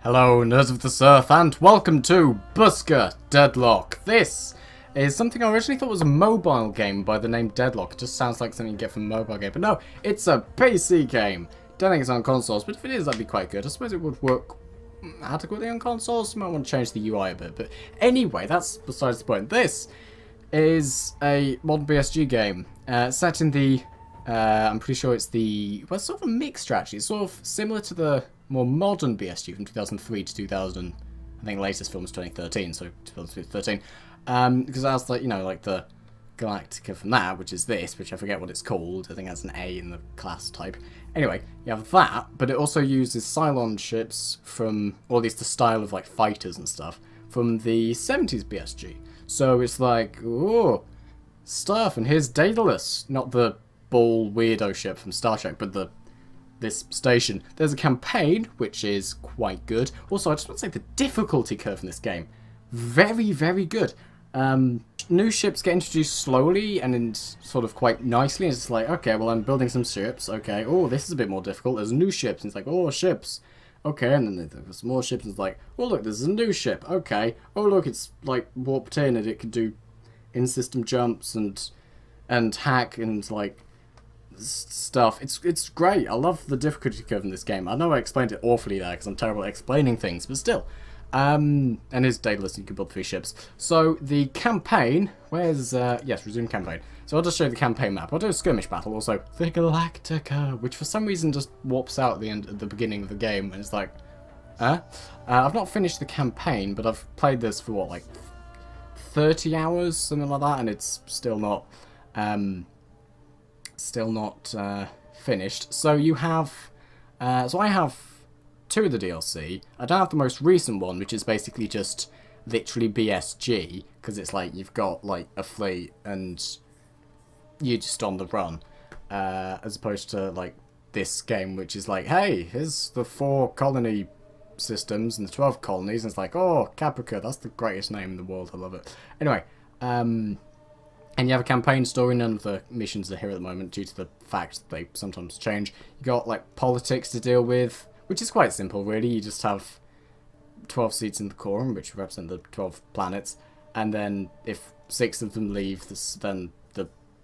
Hello, nerds of the surf, and welcome to BSG Deadlock. This is something I originally thought was a mobile game by the name Deadlock. It just sounds like something you get from a mobile game, but no, it's a PC game. Don't think it's on consoles, but if it is, that'd be quite good. I suppose it would work adequately on consoles. You might want to change the UI a bit, but anyway, that's besides the point. This is a modern BSG game set in the, I'm pretty sure it's the, well, it's sort of a mixture actually. It's sort of similar to the more modern BSG from 2003 to 2000. I think the latest film was 2013, so 2013. Because that's like, you know, like the Galactica from that, which is this, which I forget what it's called. I think it has an A in the class type. Anyway, you have that, but it also uses Cylon ships from, or at least the style of like fighters and stuff, from the 70s BSG. So it's like, oh, stuff, and here's Daedalus, not the ball weirdo ship from Star Trek, but this station. There's a campaign, which is quite good. Also, I just want to say the difficulty curve in this game, very, very good. New ships get introduced slowly and in sort of quite nicely. It's just like, okay, well, I'm building some ships. Okay, oh, this is a bit more difficult. There's new ships, and it's like, oh, ships. Okay, and then there's more ships, and it's like, oh, look, there's a new ship. Okay, oh, look, it's like warped in, and it can do in-system jumps and hack and like stuff. It's great. I love the difficulty curve in this game. I know I explained it awfully there because I'm terrible at explaining things, but still. And it's Daedalus, you can build 3 ships. So the campaign, where's yes, resume campaign. So I'll just show you the campaign map. I'll do a skirmish battle also. The Galactica, which for some reason just warps out at the beginning of the game, and it's like, I've not finished the campaign, but I've played this for what, like 30 hours, something like that, and it's still not finished. So you have, so I have 2 of the DLC. I don't have the most recent one, which is basically just literally BSG, because it's like you've got like a fleet and you're just on the run, as opposed to like this game, which is like, hey, here's the 4 colony systems and the 12 colonies, and it's like, oh, Caprica, that's the greatest name in the world, I love it. Anyway, and you have a campaign story. None of the missions are here at the moment due to the fact that they sometimes change. You got like politics to deal with, which is quite simple really. You just have 12 seats in the quorum, which represent the 12 planets, and then if 6 of them leave,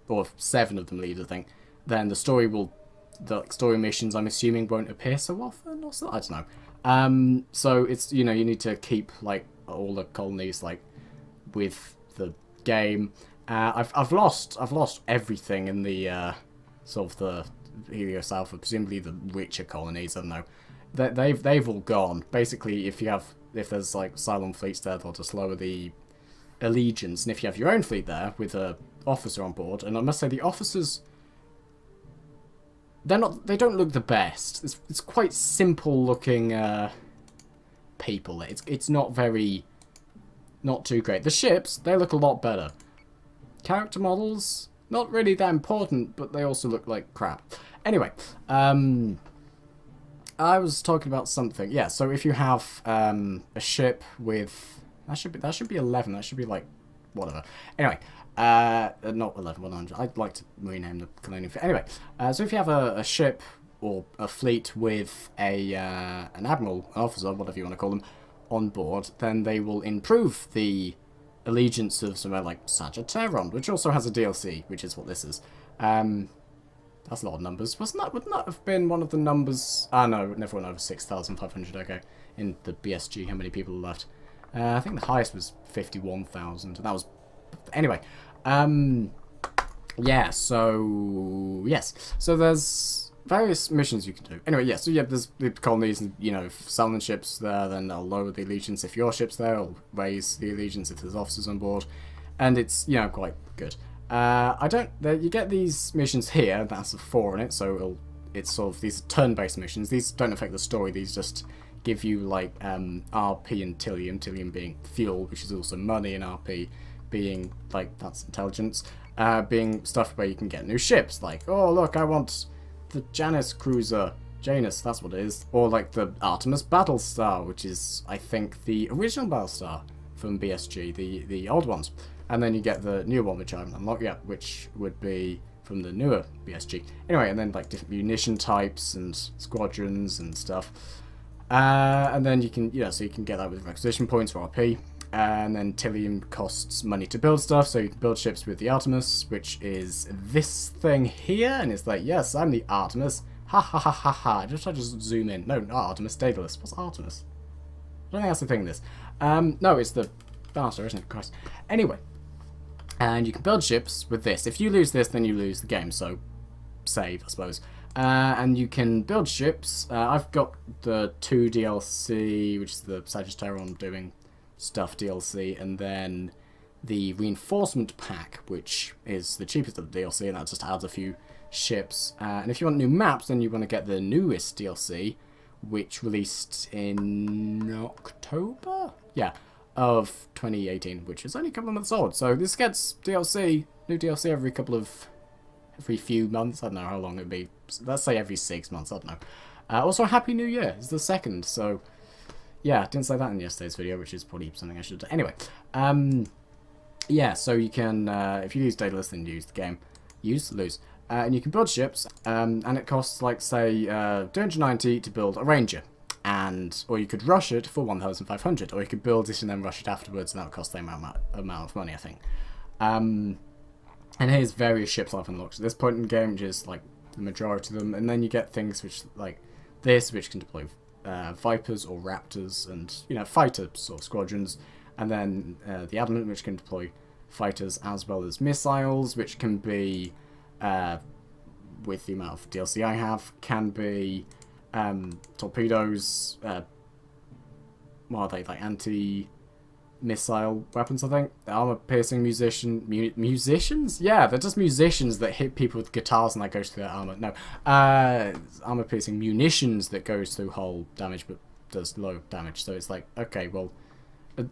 or 7 of them leave, I think, then the story missions, I'm assuming, won't appear so often, or so, I don't know. So it's, you know, you need to keep like all the colonies like with the game. I've lost everything in the sort of the Helios Alpha, presumably the richer colonies. I don't know. They've all gone. Basically, if there's like Cylon fleets there, they'll just lower the allegiance, and if you have your own fleet there with a officer on board, and I must say the officers, they don't look the best. It's quite simple looking people. It's not too great. The ships, they look a lot better. Character models, not really that important, but they also look like crap. Anyway, I was talking about something. Yeah, so if you have a ship with, that should be 11. That should be like whatever. Anyway, not 11, 100. I'd like to rename the colonial fleet. Anyway, so if you have a ship or a fleet with an admiral, an officer, whatever you want to call them, on board, then they will improve the allegiance of somewhere like Sagittarion, which also has a DLC, which is what this is. That's a lot of numbers. Wouldn't that have been one of the numbers? Ah, no, it never went over 6,500, okay, in the BSG, how many people are left? I think the highest was 51,000, and that was... Anyway, yeah, so... Yes, so there's various missions you can do. Anyway, yeah, so yeah, there's the colonies, and, you know, if Cylon ships there, then they'll lower the allegiance. If your ship's there, it'll raise the allegiance if there's officers on board, and it's, you know, quite good. You get these missions here, that's a 4 in it, so it's sort of, these are turn-based missions. These don't affect the story, these just give you, like, RP and Tilium being fuel, which is also money, and RP being, like, that's intelligence, being stuff where you can get new ships, like, oh, look, I want the Janus cruiser, Janus, that's what it is, or, like, the Artemis Battlestar, which is, I think, the original Battlestar from BSG, the old ones. And then you get the new one, which I haven't unlocked yet, which would be from the newer BSG. Anyway, and then like different munition types and squadrons and stuff. And then you can, so you can get that with requisition points or RP. And then Tilium costs money to build stuff, so you can build ships with the Artemis, which is this thing here, and it's like, yes, I'm the Artemis. Ha ha ha ha ha. I just zoom in. No, not Artemis, Daedalus. What's Artemis? I don't think that's the thing in this. No, it's the Battlestar, isn't it? Christ. Anyway. And you can build ships with this. If you lose this, then you lose the game, so save, I suppose. And you can build ships. I've got the 2 DLC, which is the Sagittarion doing stuff DLC, and then the reinforcement pack, which is the cheapest of the DLC, and that just adds a few ships. And if you want new maps, then you want to get the newest DLC, which released in October? Yeah, of 2018, which is only a couple of months old. So this gets DLC, new DLC every few months. I don't know how long it'd be. Let's say every 6 months, I don't know. Also, Happy New Year. It's the 2nd, so yeah, didn't say that in yesterday's video, which is probably something I should do. Anyway, yeah, so you can, if you use Daedalus, then use the game. Lose. And you can build ships, and it costs, like, say, 290 to build a Ranger. Or you could rush it for 1,500, or you could build it and then rush it afterwards, and that would cost the amount of money, I think. And here's various ships I've unlocked at this point in the game, which is, like, the majority of them. And then you get things which, like this, which can deploy Vipers or Raptors and, fighter sort of squadrons. And then the Adamant, which can deploy fighters as well as missiles, which can be, with the amount of DLC I have, can be torpedoes, what are they, like anti-missile weapons, I think? Armor-piercing musicians? Yeah, they're just musicians that hit people with guitars and that goes through their armor. No, armor-piercing munitions that goes through hull damage but does low damage. So it's like, okay, well,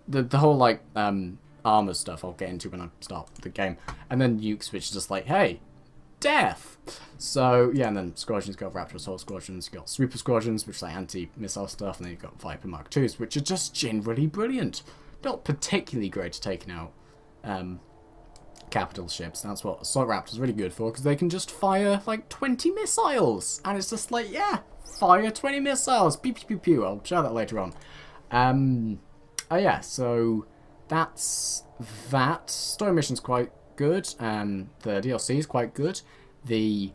the whole, like, armor stuff I'll get into when I start the game. And then nukes, which is just like, hey, death! So, yeah, and then squadrons, you've got Raptor assault squadrons, you've got Sweeper squadrons, which is like anti-missile stuff, and then you've got Viper Mark IIs, which are just generally brilliant. Not particularly great at taking out capital ships. That's what Assault Raptor's really good for, because they can just fire, like, 20 missiles! And it's just like, yeah, fire 20 missiles! Pew, pew, pew, pew. I'll show that later on. Yeah, so that's that. Story mission's quite good. The DLC is quite good. These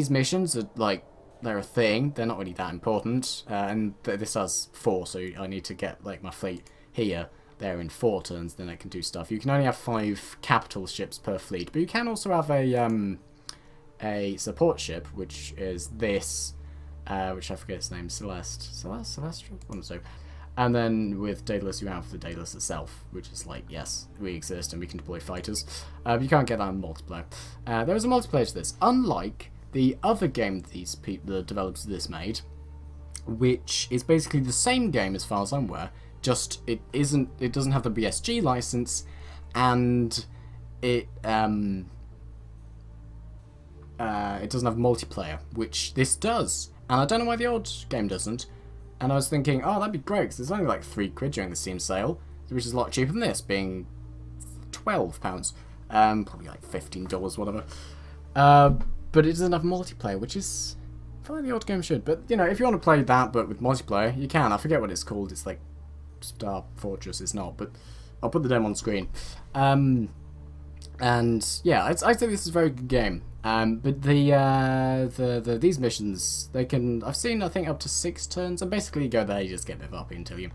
missions are, like, they're a thing. They're not really that important. And this has 4, so I need to get, like, my fleet here, there in 4 turns, then I can do stuff. You can only have 5 capital ships per fleet, but you can also have a support ship, which is this, which I forget its name, Celestial? One or so. And then with Daedalus, you have the Daedalus itself, which is like, yes, we exist and we can deploy fighters. But you can't get that in multiplayer. There is a multiplayer to this, unlike the other game the developers of this made, which is basically the same game as far as I'm aware, just it doesn't have the BSG license, and it doesn't have multiplayer, which this does. And I don't know why the old game doesn't. And I was thinking, oh, that'd be great, because it's only like £3 during the Steam sale, which is a lot cheaper than this, being £12. Probably like $15, whatever. But it doesn't have multiplayer, which is... I feel like the old game should. But, if you want to play that, but with multiplayer, you can. I forget what it's called. It's like Star Fortress. It's not, but I'll put the demo on screen. And, yeah, I'd say this is a very good game. But these missions, they can... I've seen, I think, up to 6 turns. And basically, you go there, you just get a bit of RP and Tilium.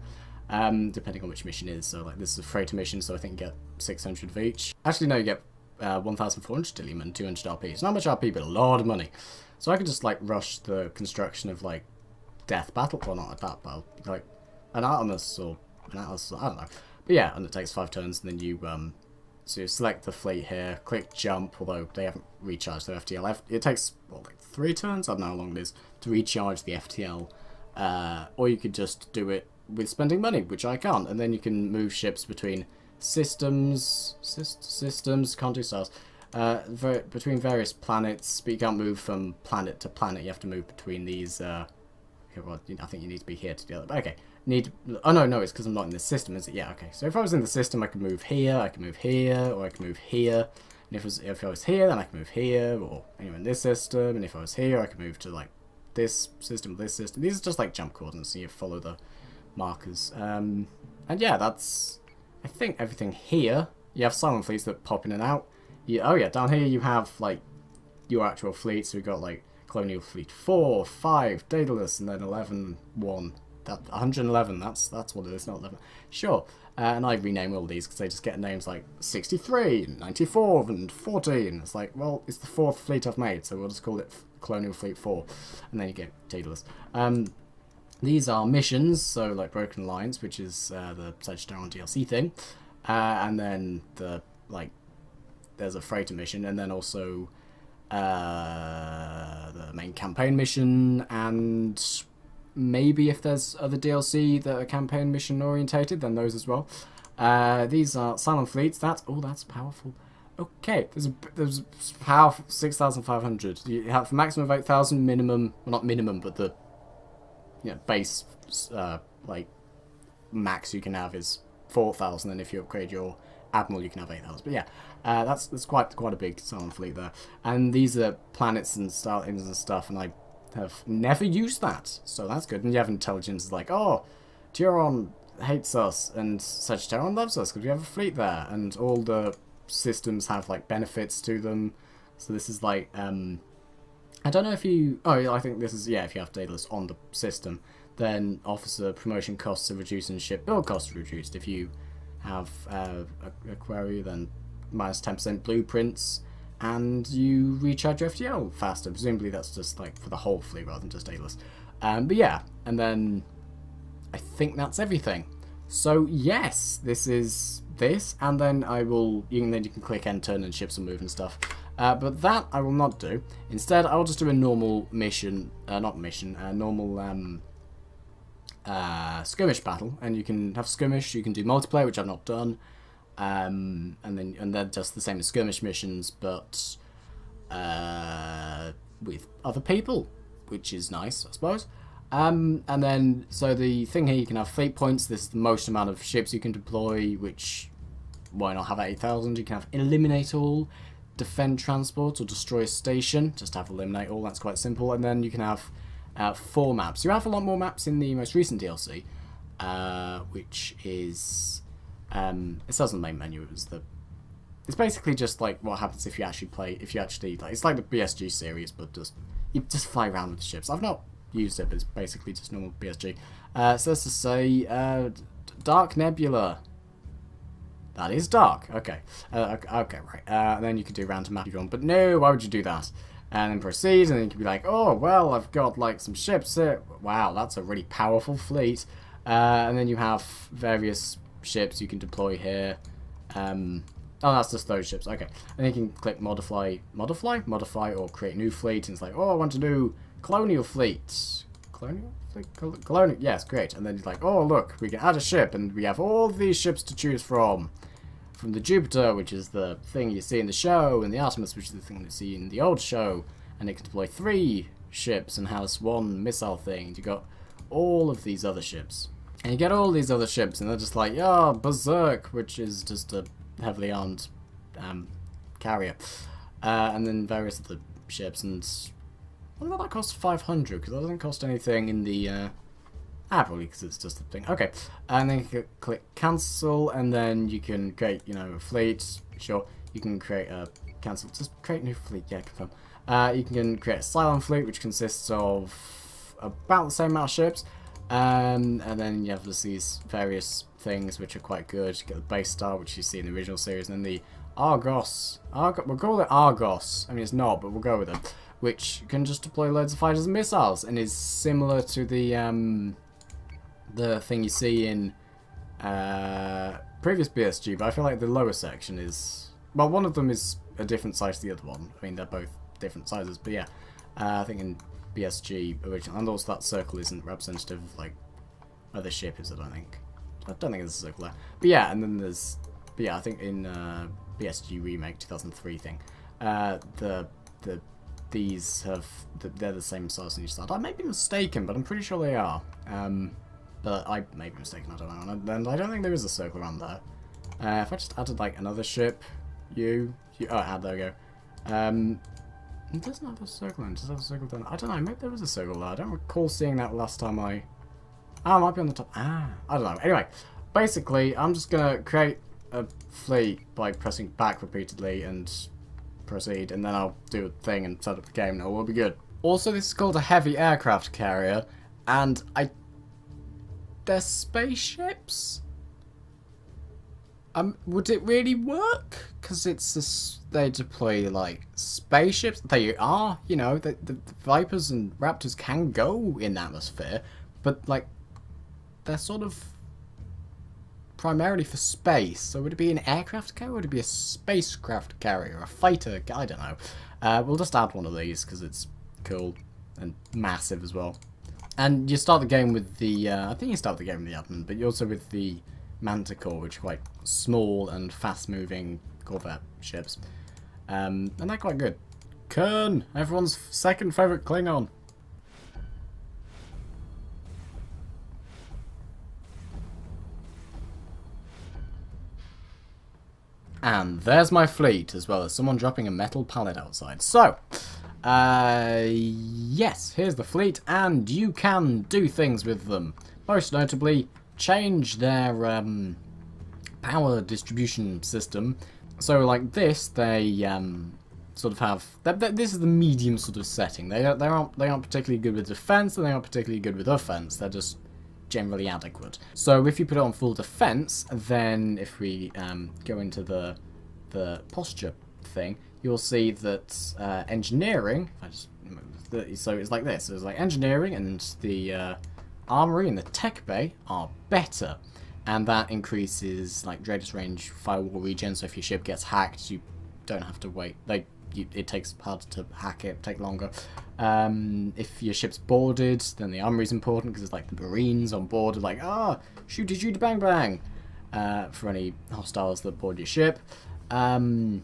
Depending on which mission it is. So, like, this is a freighter mission, so I think you get 600 of each. Actually, no, you get 1,400 Tilium and 200 RP. It's not much RP, but a lot of money. So I could just, like, rush the construction of, like, Death Battle, well, not a Death Battle, like, an Artemis or an Atlas, I don't know. But yeah, and it takes 5 turns, and then you, so you select the fleet here, click jump, although they haven't recharged their FTL. It takes, what, like 3 turns? I don't know how long it is, to recharge the FTL. Or you could just do it with spending money, which I can't, and then you can move ships between systems, can't do stars, between various planets, but you can't move from planet to planet. You have to move between these, well, I think you need to be here to do that, but okay, oh no, it's because I'm not in the system, is it? Yeah, okay, so if I was in the system, I could move here, I could move here, or I could move here, and if I was here, then I could move here, or anywhere in this system, and if I was here, I could move to, like, this system, this system. These are just like jump coordinates, so you follow the markers. And yeah, that's, I think, everything here. You have silent fleets that pop in and out. Oh yeah, down here you have like your actual fleet. So we've got like Colonial Fleet 4, 5, Daedalus, and then 11, 1. That 111. That's what it is, not 11. Sure. And I rename all these because they just get names like 63, 94, and 14. It's like, well, it's the 4th fleet I've made, so we'll just call it Colonial Fleet 4, and then you get Daedalus. These are missions, so like Broken Lines, which is the Sagittarian DLC thing, and then the like there's a freighter mission, and then also the main campaign mission, and maybe if there's other DLC that are campaign mission orientated, then those as well. These are silent fleets. That's powerful. Okay, there's powerful 6,500. You have a maximum of 8,000, minimum, well not minimum, but the base like max you can have is 4,000, and if you upgrade your Admiral you can have 8,000. But yeah, that's quite a big silent fleet there. And these are planets and star engines and stuff, and I have never used that, so that's good. And you have intelligence like, oh, Turon hates us and Sagittarian loves us because we have a fleet there, and all the systems have like benefits to them. So this is like I don't know if you I think this is, yeah, if you have Daedalus on the system, then officer promotion costs are reduced and ship build costs are reduced. If you have Aquaria, then minus 10% blueprints, and you recharge your FTL faster. Presumably that's just like for the whole fleet rather than just Daedalus. But yeah, and then I think that's everything. So yes, this is this, and then you can click enter and ships will move and stuff. But that I will not do. Instead, I will just do a normal mission, normal skirmish battle, and you can have skirmish. You can do multiplayer, which I've not done. And they're just the same as skirmish missions, but with other people, which is nice, I suppose. And then, so the thing here, you can have fleet points. This is the most amount of ships you can deploy, which, why not have 8,000? You can have eliminate all, defend transport, or destroy a station. Just have eliminate all, that's quite simple. And then you can have 4 maps. You have a lot more maps in the most recent DLC, which is... it says on the main menu, it's basically just like what happens if you actually like, it's like the BSG series, but you just fly around with the ships. I've not used it, but it's basically just normal BSG. So let's just say Dark Nebula. That is dark. Okay. Okay, right. And then you could do random map if you want, but no, why would you do that? And then proceed, and then you could be like, oh well, I've got like some ships here. Wow, that's a really powerful fleet. And then you have various ships you can deploy here. Oh, that's just those ships. Okay. And you can click modify, or create new fleet, and it's like, oh, I want to do colonial fleet. Colonial fleet? Colonial, yes, great. And then it's like, oh, look, we can add a ship, and we have all these ships to choose from. From the Jupiter, which is the thing you see in the show, and the Artemis, which is the thing you see in the old show, and it can deploy 3 ships and has 1 missile thing. You got all of these other ships. And you get all these other ships, and they're just like, yeah, Berserk, which is just a heavily armed carrier. And then various other ships, and what about that cost 500? Because that doesn't cost anything in the... probably because it's just a thing. Okay, and then you can click cancel, and then you can create, a fleet. Sure, you can create a cancel. Just create new fleet. Yeah, confirm. You can create a silent fleet, which consists of about the same amount of ships. And then you have these various things which are quite good. You get the base star, which you see in the original series, and then the Argos. We'll call it Argos. I mean, it's not, but we'll go with it. Which can just deploy loads of fighters and missiles, and is similar to the thing you see in previous BSG, but I feel like the lower section is... Well, one of them is a different size to the other one. I mean, they're both different sizes, but yeah. I think in BSG original, and also that circle isn't representative of, like, other ship, is it, I think. I don't think there's a circle there. But yeah, and then there's... But yeah, I think in BSG Remake 2003 thing, these have... They're the same size on each side. I may be mistaken, but I'm pretty sure they are. But I may be mistaken, I don't know. And I don't think there is a circle around there. If I just added, like, another ship, oh, add, there we go. It doesn't have a circle in. Does it have a circle down? I don't know. Maybe there was a circle there. I don't recall seeing that last time I... Oh, it might be on the top. Ah, I don't know. Anyway, basically, I'm just going to create a fleet by pressing back repeatedly and proceed, and then I'll do a thing and set up the game, and it will be good. Also, this is called a heavy aircraft carrier, and they're spaceships? Would it really work? Because they deploy, like, spaceships. They are, you know, the Vipers and Raptors can go in the atmosphere, but, like, they're sort of primarily for space. So would it be an aircraft carrier, or would it be a spacecraft carrier, a fighter? I don't know. We'll just add one of these, because it's cool and massive as well. And you start the game with the, I think you start the game with the admin, but you also with the Manticore, which are quite small and fast-moving corvette ships. And they're quite good. Kern, everyone's second favourite Klingon. And there's my fleet, as well as someone dropping a metal pallet outside. So, yes, here's the fleet, and you can do things with them. Most notably, change their power distribution system. So, like this, they sort of have... This is the medium sort of setting. They aren't particularly good with defense, and they aren't particularly good with offense. They're just generally adequate. So if you put it on full defense, then if we go into the posture thing, you'll see that engineering, so it's like this. So it's like engineering and the armory and the tech bay are better, and that increases like radius range firewall regen. So if your ship gets hacked, you don't have to wait. It takes harder to hack it, take longer. If your ship's boarded, then the armory's important, because it's like the Marines on board are like, shooty bang bang, for any hostiles that board your ship. And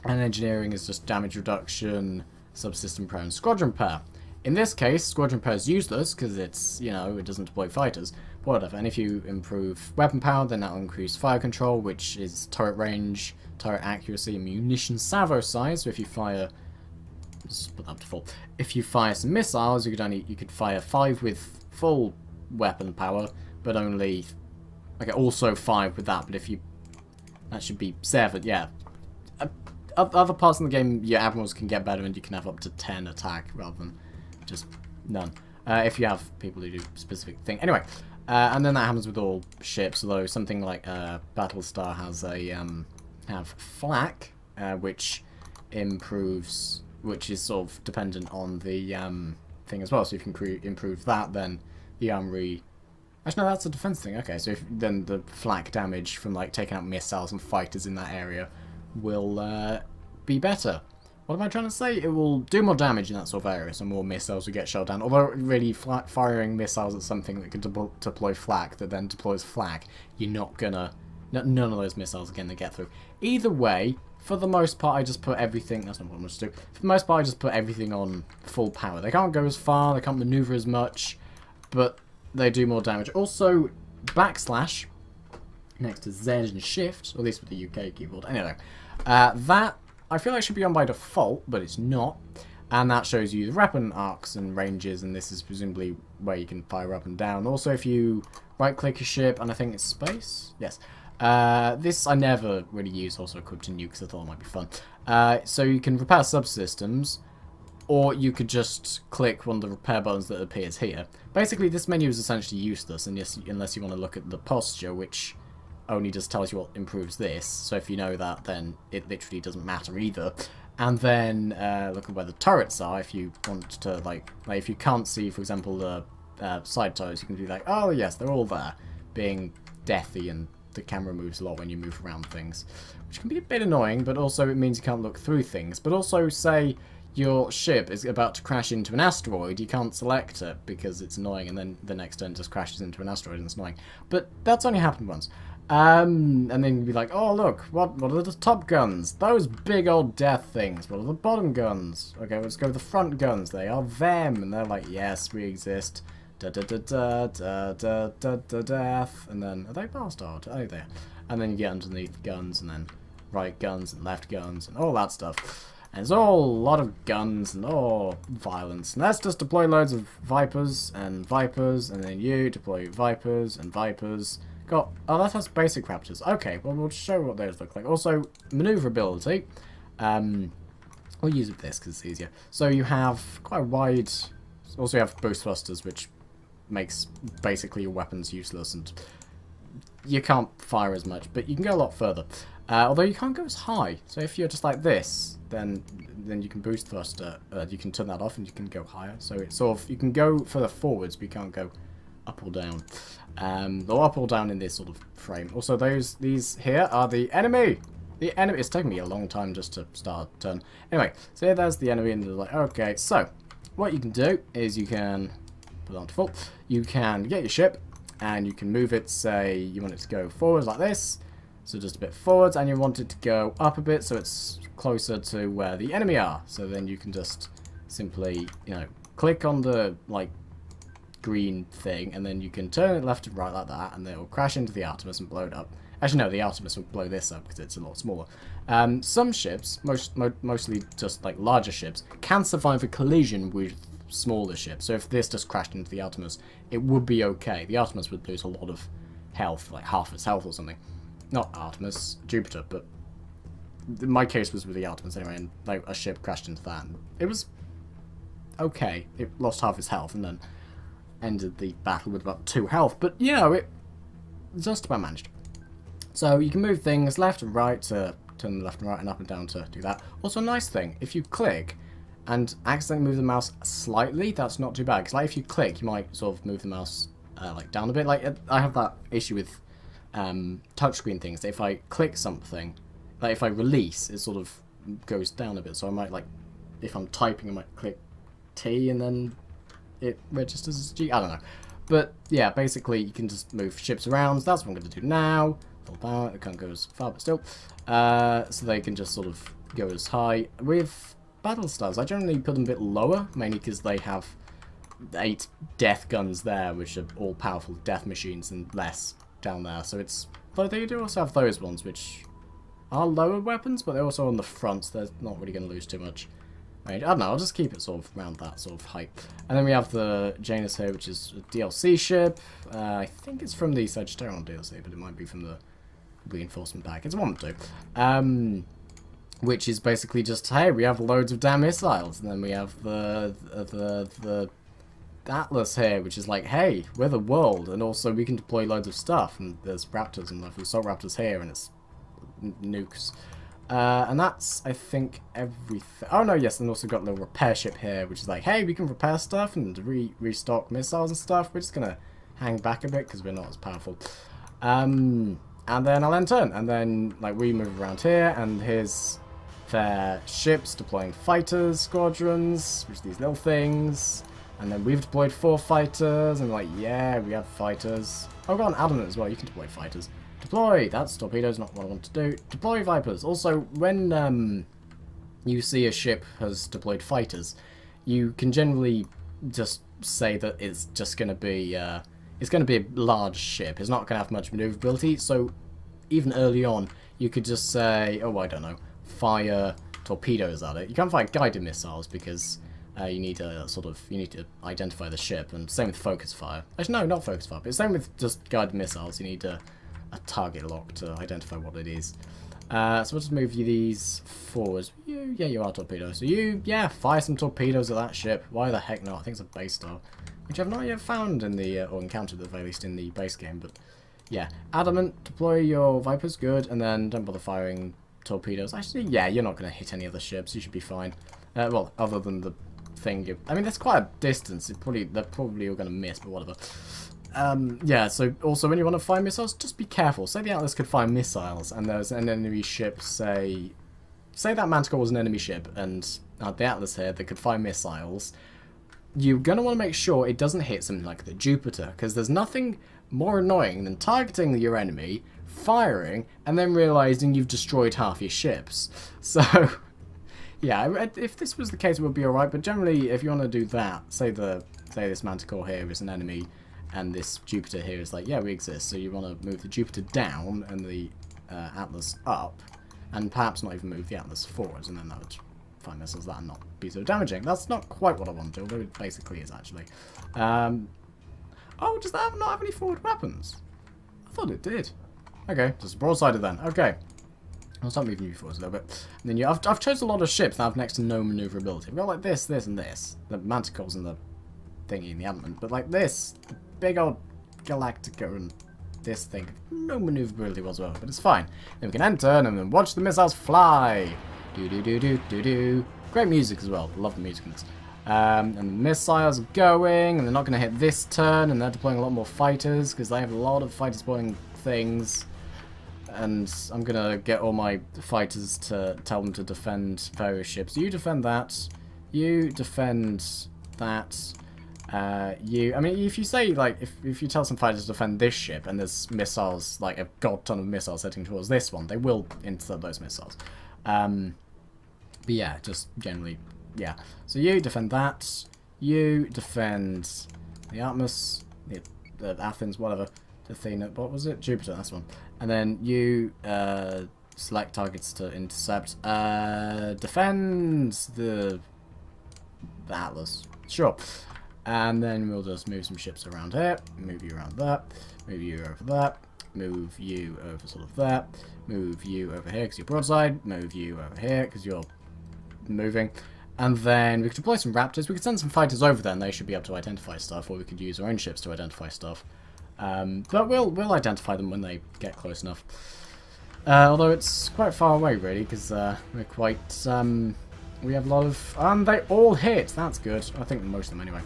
engineering is just damage reduction, subsystem repair, and squadron repair. In this case, squadron repair is useless, because it's, you know, it doesn't deploy fighters, but whatever. And if you improve weapon power, then that'll increase fire control, which is turret range, turret accuracy, and munition salvo size. So if you fire, let's put that up to full. If you fire some missiles, you could fire 5 with full weapon power, but only also 5 with that. But if you, that should be 7. Yeah. Other parts in the game, your admirals can get better, and you can have up to 10 attack rather than just none. If you have people who do specific thing. Anyway, and then that happens with all ships. Although something like Battlestar has a have flak, which improves, which is sort of dependent on the thing as well. So if you can improve that, then the armory. Actually, no, that's a defense thing. Okay, so then the flak damage from like taking out missiles and fighters in that area will be better. What am I trying to say? It will do more damage in that sort of area, so more missiles will get shot down. Although really, firing missiles at something that can deploy flak that then deploys flak, you're not gonna. None of those missiles are going to get through. Either way, for the most part, I just put everything... That's not what I'm going to do. For the most part, I just put everything on full power. They can't go as far, they can't maneuver as much, but they do more damage. Also, backslash next to Z and Shift, or at least with the UK keyboard. Anyway, that I feel like should be on by default, but it's not. And that shows you the weapon arcs and ranges, and this is presumably where you can fire up and down. Also, if you right-click a ship, and I think it's space? Yes. This I never really used, also equipped to nukes, I thought it might be fun. So you can repair subsystems, or you could just click one of the repair buttons that appears here. Basically, this menu is essentially useless unless you want to look at the posture, which only just tells you what improves this. So if you know that, then it literally doesn't matter either. And then look at where the turrets are. If you want to, like if you can't see, for example, the side turrets, you can be like, oh yes, they're all there, being deathy, and the camera moves a lot when you move around things, which can be a bit annoying, but also it means you can't look through things. But also, say your ship is about to crash into an asteroid, you can't select it because it's annoying, and then the next turn just crashes into an asteroid and it's annoying. But that's only happened once. And then you'd be like, oh look, what are the top guns? Those big old death things. What are the bottom guns? Okay, let's go with the front guns. They are them, and they're like, yes, we exist. Da da da da da da da da death. And then, are they bastard? Oh, there. And then you get underneath guns, and then right guns and left guns and all that stuff. And it's all a lot of guns and all violence. And let's just deploy loads of Vipers, and then you deploy Vipers and Vipers. Oh, that has basic Raptors. Okay, well, we'll show what those look like. Also, maneuverability. We'll use it with this because it's easier. So you have quite a wide... Also, you have boost thrusters, which makes basically your weapons useless, and you can't fire as much, but you can go a lot further. Although you can't go as high. So if you're just like this, then you can boost thruster. You can turn that off, and you can go higher. So it's sort of... You can go further forwards, but you can't go up or down. Or up or down in this sort of frame. Also, these here are the enemy. The enemy. It's taken me a long time just to start a turn. Anyway, so here there's the enemy, and they're like, okay. So what you can do is you can put it on default. You can get your ship, and you can move it. Say you want it to go forwards like this, so just a bit forwards, and you want it to go up a bit, so it's closer to where the enemy are. So then you can just simply, click on the green thing, and then you can turn it left and right like that, and it will crash into the Artemis and blow it up. Actually, no, the Artemis will blow this up because it's a lot smaller. Some ships, mostly just like larger ships, can survive a collision with smaller ships. So if this just crashed into the Artemis, it would be okay. The Artemis would lose a lot of health, like half its health or something. Not Artemis, Jupiter, but my case was with the Artemis anyway, and like a ship crashed into that. And it was okay. It lost half its health and then ended the battle with about 2 health, but it just about managed. So you can move things left and right to turn them left and right and up and down to do that. Also, a nice thing, if you click and accidentally move the mouse slightly, that's not too bad, because if you click, you might sort of move the mouse down a bit. I have that issue with touchscreen things. If I click something, if I release, it sort of goes down a bit. So I might if I'm typing, I might click T and then it registers as G. I don't know. But yeah, basically you can just move ships around. So that's what I'm going to do now. It can't go as far, but still. So they can just sort of go as high. With Battlestars, I generally put them a bit lower, mainly because they have 8 death guns there, which are all powerful death machines, and less down there. So it's... Though they do also have those ones, which are lower weapons, but they're also on the front, so they're not really going to lose too much. I don't know, I'll just keep it sort of around that sort of height. And then we have the Janus here, which is a DLC ship. I think it's from the Sagittarian DLC, but it might be from the reinforcement pack. It's one of the two. Which is basically just, hey, we have loads of damn missiles. And then we have the Atlas here, which is like, hey, we're the world. And also we can deploy loads of stuff. And there's Raptors and the Assault Raptors here, and it's nukes. And that's, I think, everything. Oh no, yes, and also got a little repair ship here, which is like, hey, we can repair stuff and restock missiles and stuff. We're just gonna hang back a bit because we're not as powerful. And then I'll end turn, and then we move around here, and here's their ships deploying fighters, squadrons, which are these little things. And then we've deployed 4 fighters, and yeah, we have fighters. Oh, I've got an adamant as well. You can deploy fighters. Deploy! That's torpedoes, not what I want to do. Deploy Vipers. Also, when you see a ship has deployed fighters, you can generally just say that it's just going to be a large ship. It's not going to have much maneuverability, so even early on, you could just say, oh, I don't know, fire torpedoes at it. You can't fire guided missiles because you need to identify the ship, and same with focus fire. Actually, no, not focus fire, but same with just guided missiles. You need a target lock to identify what it is. So we'll just move these forwards. You are torpedoes. So fire some torpedoes at that ship. Why the heck not? I think it's a base star, which I've not yet found in the, or encountered at the very least in the base game, but yeah. Adamant, deploy your Vipers, good, and then don't bother firing torpedoes. Actually, yeah, you're not going to hit any other ships. You should be fine. Well, other than the thing I mean, that's quite a distance. They're probably all going to miss, but whatever. Yeah, so also when you want to fire missiles, just be careful. Say the Atlas could fire missiles, and there's an enemy ship, say that Manticore was an enemy ship, and the Atlas here, that could fire missiles. You're going to want to make sure it doesn't hit something like the Jupiter, because there's nothing more annoying than targeting your enemy, firing, and then realizing you've destroyed half your ships. So, yeah, if this was the case, it would be alright, but generally, if you want to do that, say this Manticore here is an enemy, and this Jupiter here is like, yeah, we exist, so you want to move the Jupiter down and the Atlas up, and perhaps not even move the Atlas forwards, and then that would fire missiles that are not be so damaging. That's not quite what I want to do, although it basically is actually. Oh, does that not have any forward weapons? I thought it did. Okay, just broadsided then. Okay. I'll start moving you forwards a little bit. And then I've chosen a lot of ships that have next to no maneuverability. We've got like this, this, and this. The manticores and the thingy and the adamant. But like this, the big old Galactica and this thing. No maneuverability whatsoever, but it's fine. Then we can enter and then watch the missiles fly. Do-do-do-do-do-do. Great music as well. Love the music in this. And the missiles are going, and they're not going to hit this turn, and they're deploying a lot more fighters, because they have a lot of fighters deploying things. And I'm going to get all my fighters to tell them to defend various ships. You defend that. You defend that. I mean, if you say, like, if you tell some fighters to defend this ship, and there's missiles, like a god ton of missiles heading towards this one, they will intercept those missiles. But yeah, just generally, yeah. So you defend that. You defend the Atmos, the Athens, whatever. Athena, what was it? Jupiter, that's one. And then you select targets to intercept. Defend the Atlas. Sure. And then we'll just move some ships around here. Move you around that. Move you over that. Move you over sort of that. Move you over here because you're broadside. Move you over here because you're moving. And then we could deploy some raptors. We could send some fighters over there and they should be able to identify stuff. Or we could use our own ships to identify stuff. But we'll identify them when they get close enough. Although it's quite far away really because we're quite... we have a lot of... And they all hit! That's good. I think most of them anyway.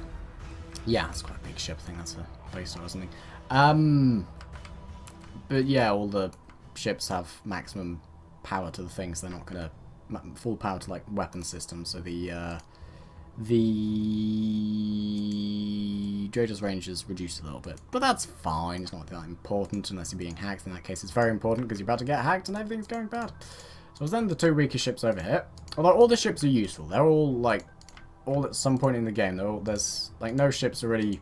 Yeah, it's quite a big ship. I think that's a base or something. But yeah, all the ships have maximum power to the things. They're not going to... Full power to like weapon systems. So the Drader's range is reduced a little bit. But that's fine. It's not that important unless you're being hacked. In that case, it's very important because you're about to get hacked and everything's going bad. So then the two weaker ships over here. Although all the ships are useful. They're all like... all at some point in the game, there's like no ships are really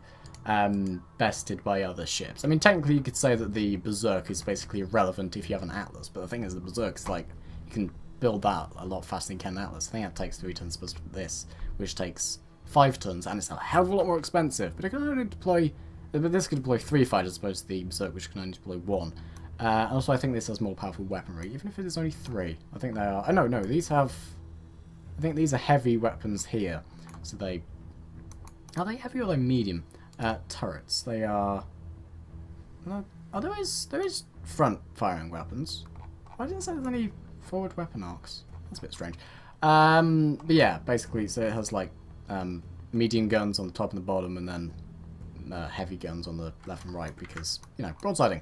bested by other ships. I mean, technically you could say that the Berserk is basically irrelevant if you have an Atlas, but the thing is the Berserk is like, you can build that a lot faster than you can an Atlas. I think that takes 3 tons plus this, which takes 5 tons, and it's a hell of a lot more expensive, but it can only deploy, but this could deploy 3 fighters as opposed to the Berserk, which can only deploy 1. Also, I think this has more powerful weaponry, even if it is only 3. I think they are, oh no, these have... I think these are heavy weapons here. So they... Are they heavy or are they medium? Turrets. They are... Are there is front firing weapons. Why didn't it say there's any forward weapon arcs? That's a bit strange. But yeah, basically, so it has like medium guns on the top and the bottom, and then heavy guns on the left and right because, you know, broadsiding.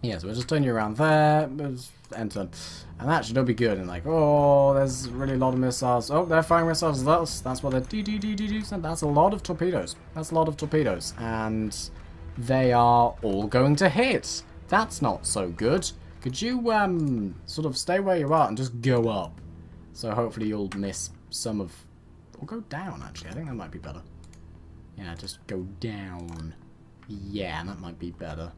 Yeah, so we'll just turn you around there, enter, and that should all be good. And like, oh, there's really a lot of missiles. Oh, they're firing missiles. That's what they're do. So that's a lot of torpedoes. That's a lot of torpedoes, and they are all going to hit. That's not so good. Could you sort of stay where you are and just go up? So hopefully you'll miss some of, or go down. Actually, I think that might be better. Yeah, just go down. Yeah, that might be better.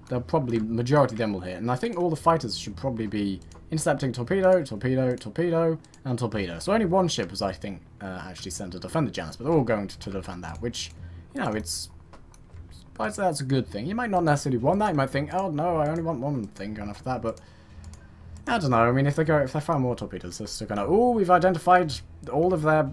They'll probably, majority of them will hit. And I think all the fighters should probably be intercepting torpedo, torpedo, torpedo, and torpedo. So only one ship was, I think, actually sent to defend the Janus, but they're all going to defend that, which, you know, it's... I'd say that's a good thing. You might not necessarily want that. You might think, oh no, I only want one thing going after that, but... I don't know. I mean, if they fire more torpedoes, they're still gonna... Oh, we've identified all of their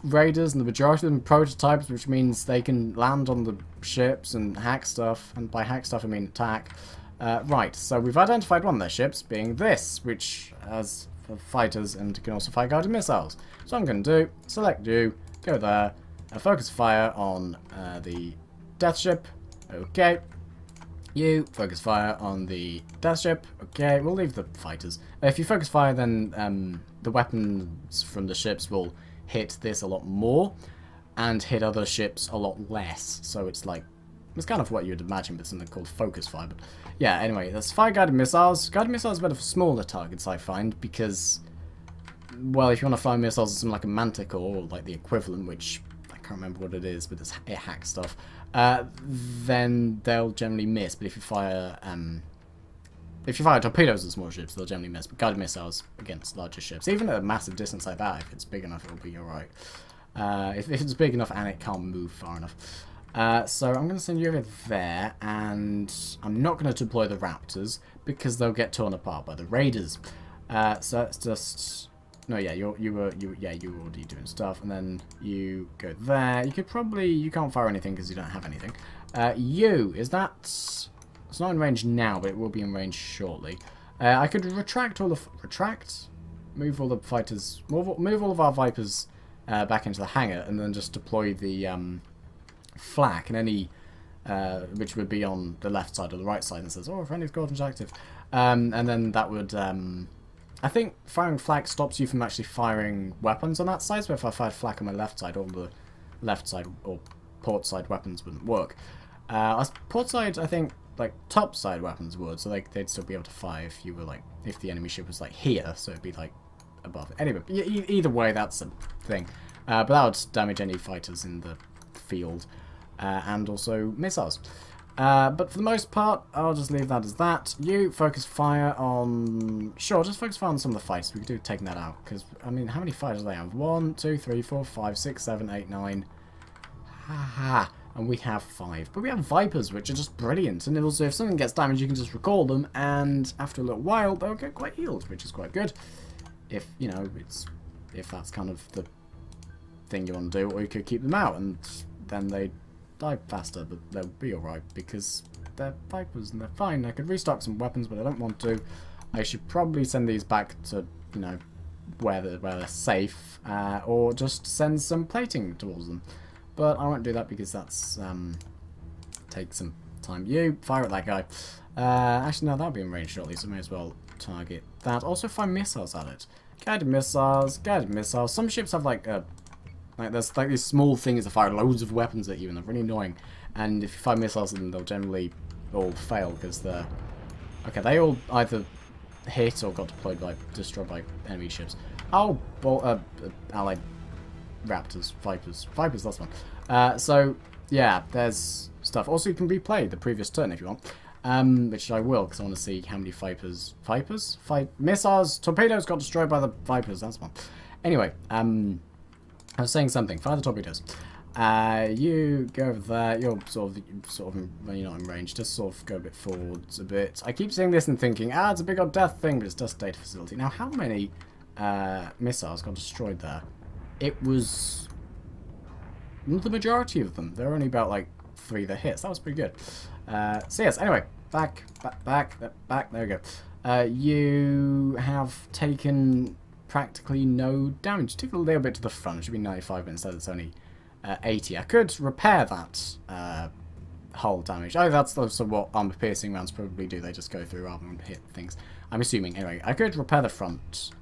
raiders, and the majority of them prototypes, which means they can land on the ships and hack stuff, and by hack stuff I mean attack. Right, so we've identified one of their ships being this, which has fighters and can also fire guided missiles. So I'm going to do, select you, go there, focus fire on the death ship, okay. You focus fire on the death ship, okay, we'll leave the fighters. If you focus fire, then the weapons from the ships will hit this a lot more and hit other ships a lot less. So it's like, it's kind of what you'd imagine with something called focus fire. But yeah, anyway, there's fire guided missiles. Guided missiles are better for smaller targets, I find, because, well, if you want to fire missiles at something like a manticore or like the equivalent, which I can't remember what it is, but it hacks stuff, then they'll generally miss. But if you fire if you fire torpedoes at small ships, they'll generally miss. But guided missiles against larger ships, even at a massive distance like that, if it's big enough, it'll be alright. If it's big enough and it can't move far enough. So I'm going to send you over there, and I'm not going to deploy the Raptors because they'll get torn apart by the Raiders. So it's just you were already doing stuff, and then you go there. You can't fire anything because you don't have anything. It's not in range now, but it will be in range shortly. I could move all the fighters, move all of our Vipers back into the hangar, and then just deploy the flak and any which would be on the left side or the right side, and says, "Oh, friendly squadron's active," and then that would. I think firing flak stops you from actually firing weapons on that side. So if I fired flak on my left side, all the left side or port side weapons wouldn't work. Port side, I think, like top side weapons would, so they'd still be able to fire if the enemy ship was like here, so it'd be like above. Anyway, either way, that's a thing. But that would damage any fighters in the field, and also missiles. But for the most part, I'll just leave that as that. You focus fire on... Sure, just focus fire on some of the fighters. We could do taking that out. Because, I mean, how many fighters do they have? 1, 2, 3, 4, 5, 6, 7, 8, 9. Ha. And we have 5. But we have Vipers, which are just brilliant. And also, if something gets damaged, you can just recall them. And after a little while, they'll get quite healed, which is quite good. If, if that's kind of the thing you want to do. Or you could keep them out, and then they die faster, but they'll be alright because they're Vipers and they're fine. I could restock some weapons, but I don't want to. I should probably send these back to, where they're safe, or just send some plating towards them. But I won't do that because that's takes some time. You fire at that guy. Actually, no, that'll be in range shortly, so I may as well target that. Also, fire missiles at it. Guided missiles. Some ships have there's like these small things that fire loads of weapons at you, and they're really annoying. And if you fire missiles at them, they'll generally all fail because they're... Okay, they all either hit or got destroyed by enemy ships. Oh, allied Raptors, Vipers, that's one. So yeah, there's stuff. Also, you can replay the previous turn if you want, which I will because I want to see how many missiles, torpedoes got destroyed by the Vipers. That's one. Anyway, I was saying something. Fire the torpedoes. You go over there. You're sort of when you're not in range, just sort of go a bit forwards a bit. I keep saying this and thinking, it's a big old death thing, but it's just data facility. Now, how many missiles got destroyed there? It was the majority of them. There were only about like 3 that hit. So that was pretty good. So yes. Anyway, back. There we go. You have taken practically no damage. Took a little bit to the front. It should be 95, but instead it's only 80. I could repair that hull damage. Oh, that's also what armor-piercing rounds probably do. They just go through rather than hit things. I'm assuming. Anyway, I could repair the front.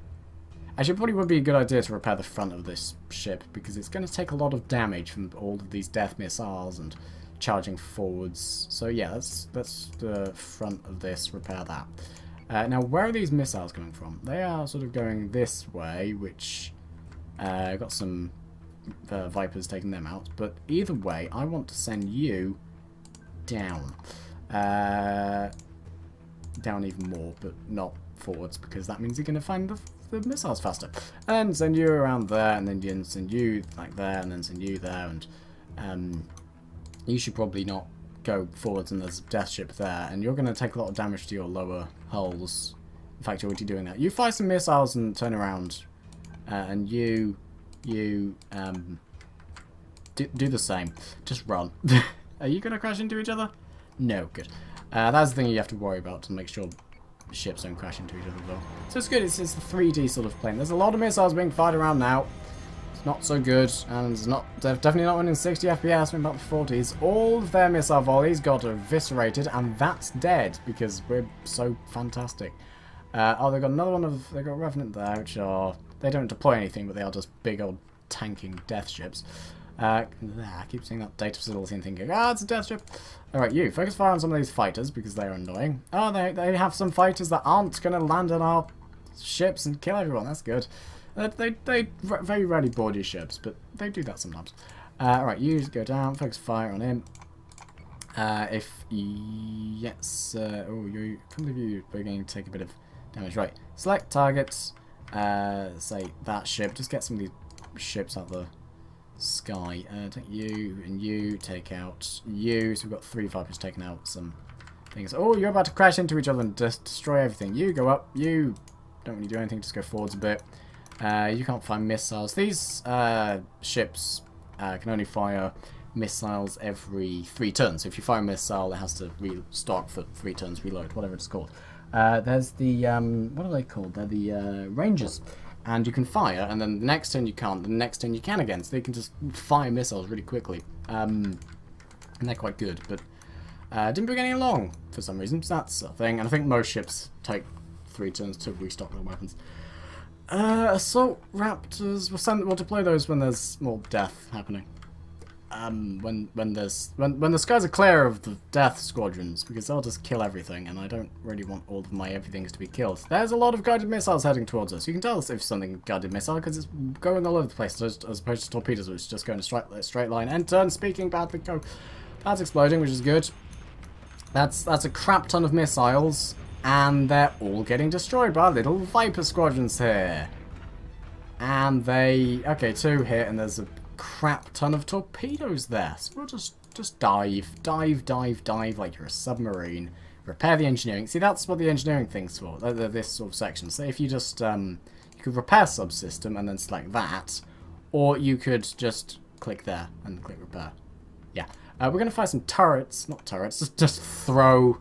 Actually, it probably would be a good idea to repair the front of this ship, because it's going to take a lot of damage from all of these death missiles and charging forwards. So yeah, that's the front of this. Repair that. Now, where are these missiles coming from? They are sort of going this way, which got some Vipers taking them out. But either way, I want to send you down. Down even more, but not forwards, because that means you're going to find the missiles faster. And send you around there, and then send you like there, and then send you there. And you should probably not go forwards, and there's a death ship there, and you're going to take a lot of damage to your lower hulls. In fact, you're already doing that. You fire some missiles and turn around, and you do the same. Just run. Are you going to crash into each other? No, good. That's the thing you have to worry about to make sure ships don't crash into each other as well. So it's good. It's a 3D sort of plane. There's a lot of missiles being fired around now. Not so good, and it's they're definitely not winning 60 FPS, in about the 40s. All of their missile volleys got eviscerated, and that's dead because we're so fantastic. Oh, they've got another one they've got Revenant there, which they don't deploy anything, but they are just big old tanking death ships. I keep seeing that data facility and thinking, it's a death ship. Alright, you focus fire on some of these fighters because they're annoying. Oh, they have some fighters that aren't going to land on our ships and kill everyone. That's good. They very rarely board your ships, but they do that sometimes. Alright, you go down, focus fire on him. Yes, oh, you can't believe you're going to take a bit of damage. Right, select targets, say that ship, just get some of these ships out of the sky. Take you, and you, take out you, so we've got 3 Vipers taking out some things. Oh, you're about to crash into each other and just destroy everything. You go up, you don't really do anything, just go forwards a bit. You can't fire missiles. These ships can only fire missiles every 3 turns. So if you fire a missile, it has to restock for 3 turns, reload, whatever it's called. There's the, what are they called? They're the Rangers. And you can fire, and then the next turn you can't, the next turn you can again. So they can just fire missiles really quickly. And they're quite good, but didn't bring any along for some reason. So that's a thing. And I think most ships take 3 turns to restock their weapons. Assault Raptors, we'll deploy those when there's more death happening. When the skies are clear of the death squadrons, because they'll just kill everything, and I don't really want all of my everythings to be killed. There's a lot of guided missiles heading towards us. You can tell if something guided missile because it's going all over the place, as opposed to torpedoes, which is just going a straight line. And turn, speaking badly, go. That's exploding, which is good. That's a crap ton of missiles, and they're all getting destroyed by little Viper squadrons here. And they, okay, 2 hit, and there's a crap ton of torpedoes there. So we'll just dive like you're a submarine. Repair the engineering. See, that's what the engineering thing's for. This sort of section. So if you just you could repair subsystem and then select that, or you could just click there and click repair. Yeah, we're gonna fire some turrets, not turrets. Just throw,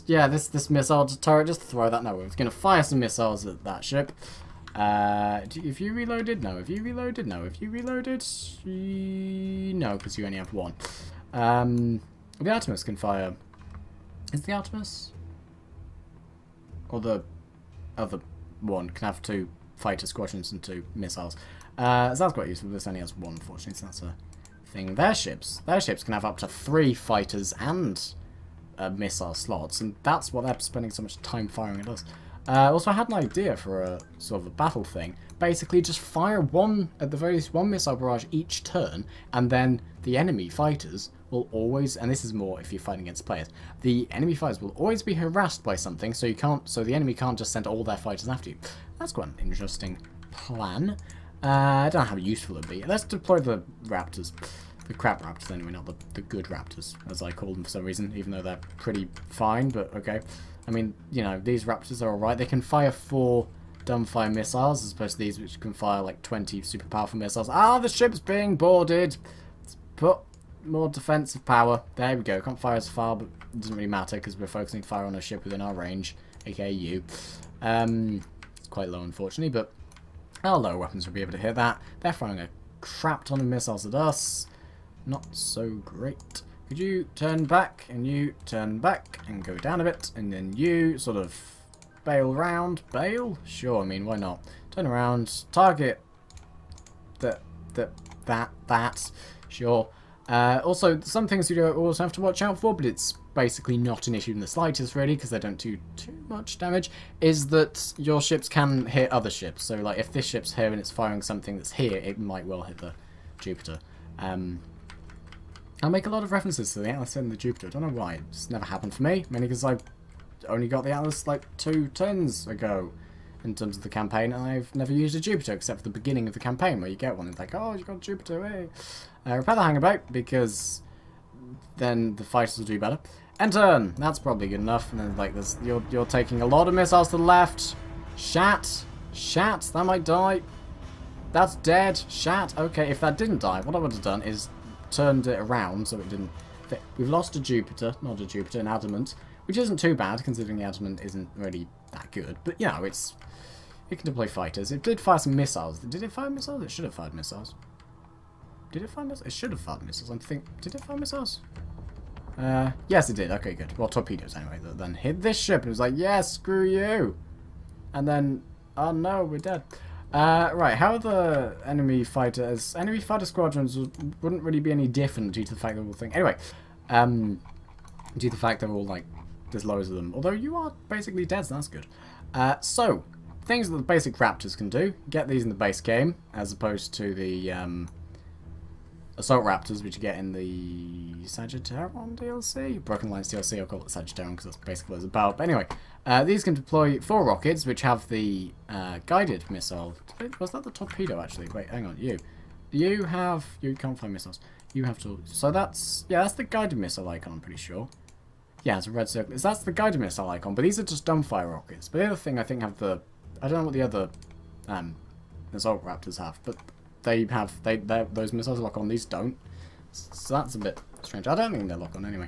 yeah, this missile turret. Just throw that. No, we're gonna fire some missiles at that ship. If you reloaded? No. If you reloaded? No. If you reloaded? No, because you only have 1. The Artemis can fire. Is the Artemis? Or the other one can have 2 fighter squadrons and 2 missiles. So that's quite useful. This only has 1, unfortunately, so that's a thing. Their ships can have up to 3 fighters and missile slots, and that's what they're spending so much time firing at us. Also, I had an idea for a sort of a battle thing. Basically, just fire one missile barrage each turn, and then the enemy fighters will always, and this is more if you're fighting against players, the enemy fighters will always be harassed by something, so the enemy can't just send all their fighters after you. That's quite an interesting plan. I don't know how useful it'd be. Let's deploy the Raptors. The crap Raptors, anyway, not the good Raptors, as I call them for some reason, even though they're pretty fine, but okay. I mean, you know, these Raptors are alright. They can fire 4 dumbfire missiles, as opposed to these, which can fire like 20 super powerful missiles. Ah, the ship's being boarded! Let's put more defensive power. There we go. Can't fire as far, but it doesn't really matter, because we're focusing fire on a ship within our range, aka you. It's quite low, unfortunately, but our lower weapons will be able to hit that. They're firing a crap ton of missiles at us. Not so great. Could you turn back, and you turn back, and go down a bit, and then you sort of bail round. Bail? Sure, I mean, why not? Turn around, target that. Sure. Also, some things you also have to watch out for, but it's basically not an issue in the slightest, really, because they don't do too much damage, is that your ships can hit other ships. So, like, if this ship's here and it's firing something that's here, it might well hit the Jupiter. I'll make a lot of references to the Atlas and the Jupiter. I don't know why. It's never happened for me. Mainly because I only got the Atlas like 2 turns ago in terms of the campaign, and I've never used a Jupiter except for the beginning of the campaign where you get one. It's like, oh, you got Jupiter, hey. Repair the hangabout, because then the fighters will do better. And turn. That's probably good enough. And then like this, you're taking a lot of missiles to the left. Shat, that might die. That's dead. Shat. Okay, if that didn't die, what I would have done is turned it around so it didn't fit. We've lost a Jupiter, not a Jupiter, an Adamant, which isn't too bad considering the Adamant isn't really that good. But you know, it can deploy fighters. It did fire some missiles. Did it fire missiles? It should have fired missiles. Did it fire missiles? It should have fired missiles. I think. Did it fire missiles? Yes, it did. Okay, good. Well, torpedoes anyway. That then hit this ship. It was like, yeah, screw you. And then, oh no, we're dead. Right, how are the enemy fighters? Enemy fighter squadrons wouldn't really be any different due to the fact they're all thing. Anyway, due to the fact they're all like, there's loads of them. Although you are basically dead, so that's good. So, things that the basic Raptors can do. Get these in the base game, as opposed to the assault raptors, which you get in the Sagittarian DLC? Broken Lines DLC, I'll call it Sagittarian because that's basically what it's about. But anyway, these can deploy 4 rockets, which have the guided missile. Was that the torpedo, actually? Wait, hang on, you can't find missiles. You have to, so that's the guided missile icon, I'm pretty sure. Yeah, it's a red circle. That's the guided missile icon, but these are just dumbfire rockets. But the other thing I think have the, I don't know what the other assault raptors have, but they have, those missiles lock on, these don't. So that's a bit strange. I don't think they lock on anyway.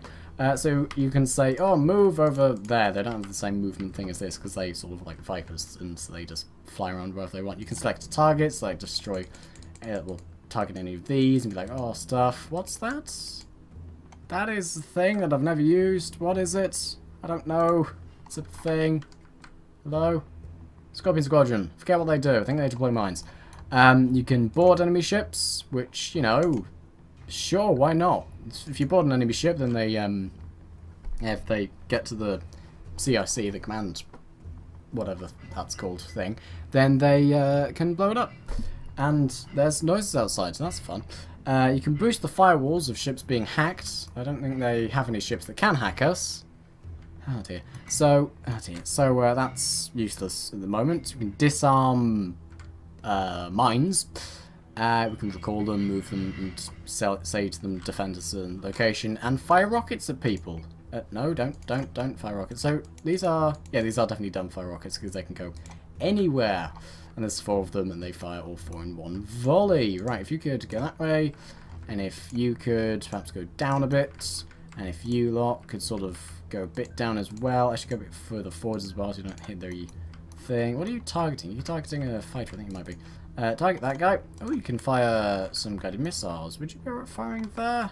So you can say, oh, move over there. They don't have the same movement thing as this because they sort of like Vipers, and so they just fly around wherever they want. You can select a target, so like destroy, well, target any of these, and be like, oh, stuff. What's that? That is a thing that I've never used. What is it? I don't know. It's a thing. Hello? Scorpion Squadron. Forget what they do. I think they deploy mines. You can board enemy ships, which, you know, sure, why not? If you board an enemy ship, then they, if they get to the CIC, the command, whatever that's called thing, then they can blow it up. And there's noises outside, so that's fun. You can boost the firewalls of ships being hacked. I don't think they have any ships that can hack us. Oh dear. So that's useless at the moment. We can disarm mines. We can recall them, move them, and say to them, defend a certain location, and fire rockets at people. No, don't fire rockets. So these are definitely dumbfire rockets because they can go anywhere. And there's 4 of them, and they fire all 4 in one volley. Right, if you could go that way, and if you could perhaps go down a bit, and if you lot could sort of go a bit down as well. Actually, go a bit further forwards as well, so you don't hit the thing. What are you targeting? Are you targeting a fighter? I think you might be. Target that guy. Oh, you can fire some guided missiles. Would you be alright firing there?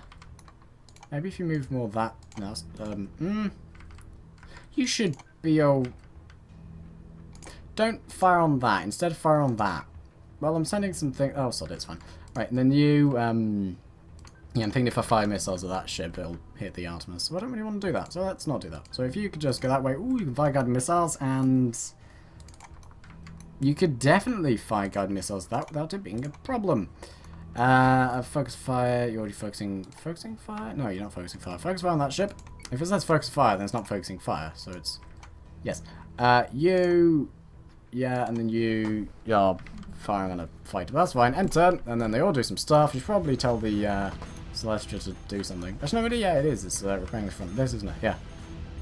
Maybe if you move more that. No, you should be all. Don't fire on that. Instead, fire on that. Well, I'm sending something. Oh, sorry, it's fine. Right, and then you. Yeah, I'm thinking if I fire missiles at that ship, it'll hit the Artemis. So I don't really want to do that. So let's not do that. So if you could just go that way. Ooh, you can fire guided missiles, and you could definitely fire guided missiles without it being a problem. Focus fire. You're already focusing fire. No, you're not focusing fire. Focus fire on that ship. If it says focus fire, then it's not focusing fire. So it's yes. You. Yeah, and then you're firing on a fighter. That's fine. Enter, and then they all do some stuff. You should probably tell the Celestia to do something. Actually, no, really, yeah, it is. It's repairing the front of this, isn't it? Yeah.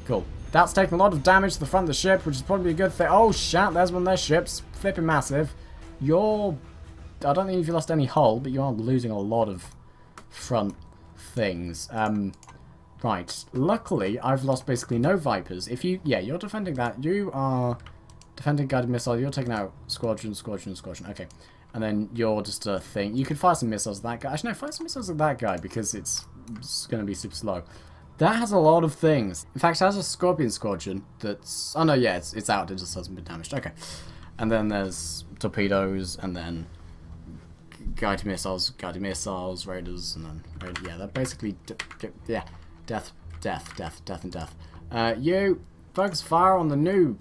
Cool. That's taking a lot of damage to the front of the ship, which is probably a good thing. Oh, shit, there's one of their ships. Flipping massive. I don't think you've lost any hull, but you are losing a lot of front things. Right. Luckily, I've lost basically no Vipers. You're defending that. You are defending guided missile. You're taking out squadron. Okay. And then you're just a thing. You could fire some missiles at that guy. Actually, no, fire some missiles at that guy because it's going to be super slow. That has a lot of things. In fact, it has a Scorpion Squadron that's... Oh, no, yeah, it's out. It just hasn't been damaged. Okay. And then there's torpedoes, and then guided missiles, raiders, and then... Yeah, they're basically... Yeah, death, and death. You focus fire on the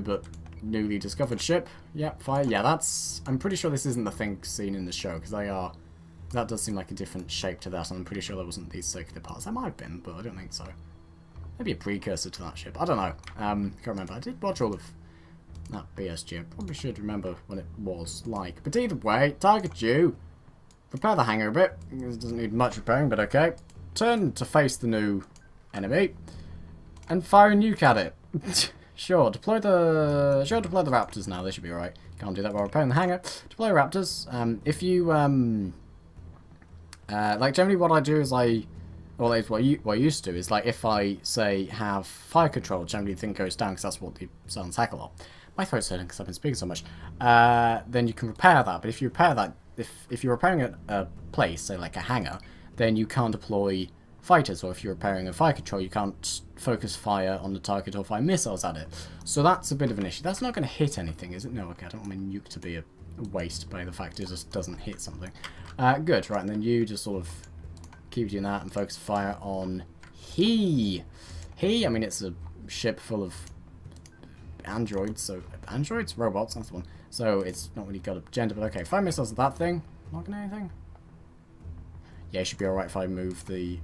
but newly discovered ship. Yep, fire. Yeah, that's... I'm pretty sure this isn't the thing seen in the show, because they are... That does seem like a different shape to that, and I'm pretty sure there wasn't these circular parts. There might have been, but I don't think so. Maybe a precursor to that ship. I don't know. Can't remember. I did watch all of that BSG. I probably should remember what it was like. But either way, target you. Repair the hangar a bit. It doesn't need much repairing, but okay. Turn to face the new enemy. And fire a nuke at it. Sure, deploy the raptors now. They should be alright. Can't do that while repairing the hangar. Deploy raptors. If you like generally what I do is what I used to do is like if I say have fire control, generally the thing goes down because that's what the Silent Tackle are. My throat's hurting because I've been speaking so much. Then you can repair that, but if you repair that, if you're repairing a place, say like a hangar, then you can't deploy fighters, or if you're repairing a fire control, you can't focus fire on the target or fire missiles at it. So that's a bit of an issue. That's not going to hit anything, is it? No, okay, I don't want my nuke to be a waste by the fact it just doesn't hit something. Good, right, and then you just sort of keep doing that and focus fire on I mean, it's a ship full of androids, robots, that's the one. So it's not really got a gender, but okay, fire missiles at that thing. Not gonna anything. Yeah, it should be alright if I move the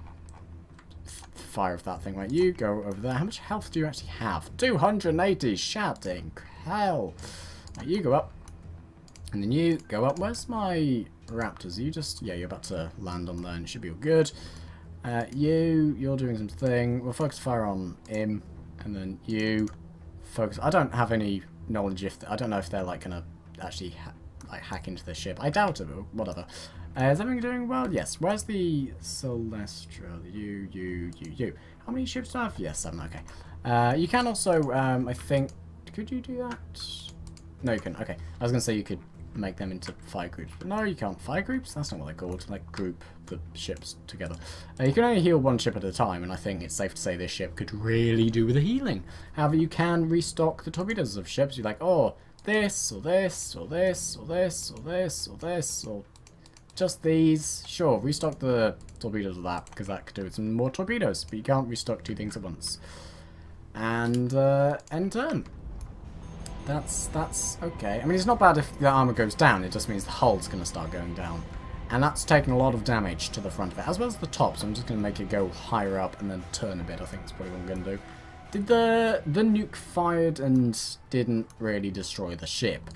fire of that thing. Right, you go over there. How much health do you actually have? 280! Shouting hell! Right, you go up. And then you go up. Where's my raptors? You just... Yeah, you're about to land on there and it should be all good. You're doing something. We'll focus fire on him. And then you focus... I don't have any knowledge if... I don't know if they're like gonna actually hack into the ship. I doubt it, but whatever. Is everything doing well? Yes. Where's the Celestial? You. How many ships do I have? Yes, 7. Okay. You can also, I think... Could you do that? No, you can. Okay. I was going to say you could make them into fire groups. But no, you can't. Fire groups? That's not what they're called. Like, group the ships together. You can only heal one ship at a time, and I think it's safe to say this ship could really do with the healing. However, you can restock the torpedoes of ships. You're like, oh, this, or this, or this, or this, or this, or this, or... Just these. Sure, restock the torpedoes of that, because that could do with some more torpedoes. But you can't restock 2 things at once. And, end turn. That's okay. I mean, it's not bad if the armor goes down. It just means the hull's going to start going down. And that's taking a lot of damage to the front of it, as well as the top. So I'm just going to make it go higher up and then turn a bit. I think that's probably what I'm going to do. Did the nuke fired and didn't really destroy the ship?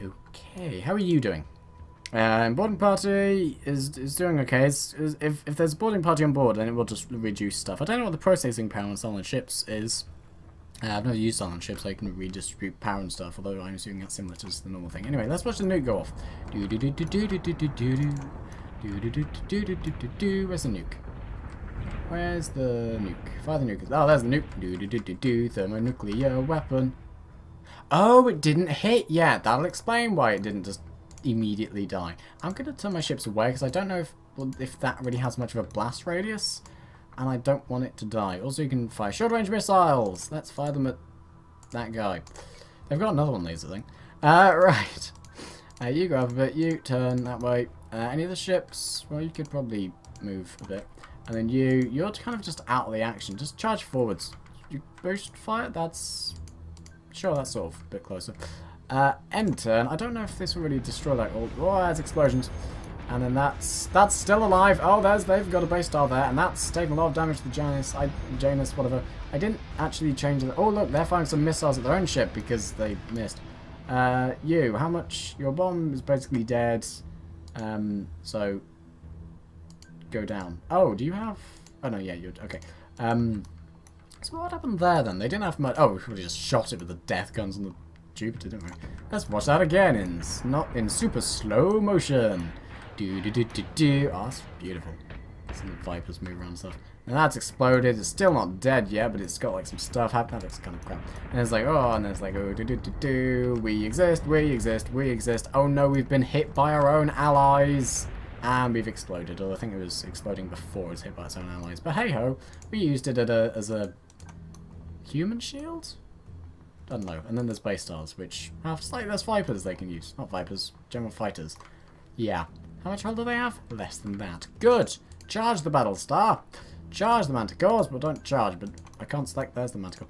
Okay, how are you doing? Boarding party is doing okay. If there's a boarding party on board, then it will just reduce stuff. I don't know what the processing power on silent ships is. I've never used silent ships, so I can redistribute power and stuff, although I'm assuming that's similar to the normal thing. Anyway, let's watch the nuke go off. Where's the nuke? Where's the nuke? Fire the nuke. Oh, there's the nuke. Thermonuclear weapon. Oh, it didn't hit yet. That'll explain why it didn't just immediately die. I'm going to turn my ships away because I don't know if that really has much of a blast radius, and I don't want it to die. Also, you can fire short-range missiles. Let's fire them at that guy. They've got another one of these, I think. Right. You go up a bit. You turn that way. Any of the ships? Well, you could probably move a bit. And then you're kind of just out of the action. Just charge forwards. You boost fire? That's... Sure, that's sort of a bit closer. End turn. I don't know if this will really destroy that. Oh, there's explosions. And then that's still alive. Oh, they've got a base star there, and that's taking a lot of damage to Janus, whatever. I didn't actually change it. Oh, look, they're firing some missiles at their own ship because they missed. How much? Your bomb is basically dead. So go down. Oh, do you have? Oh no, yeah, you're okay. So what happened there then? They didn't have much. Oh, we just shot it with the death guns on the Jupiter, didn't we? Let's watch that again in super slow motion. Oh, that's beautiful. Some Vipers move around and stuff. And that's exploded. It's still not dead yet, but it's got like some stuff happening. That looks kind of crap. And it's like, oh, and it's like, oh, we exist, we exist, we exist. Oh no, we've been hit by our own allies. And we've exploded. Or I think it was exploding before it was hit by its own allies. But hey ho, we used it as a human shield? Don't know. And then there's base stars, which have there's Vipers they can use. Not Vipers, general fighters. Yeah. How much hull do they have? Less than that. Good. Charge the Battlestar. Charge the Manticores, but don't charge. But I can't select. There's the Manticore.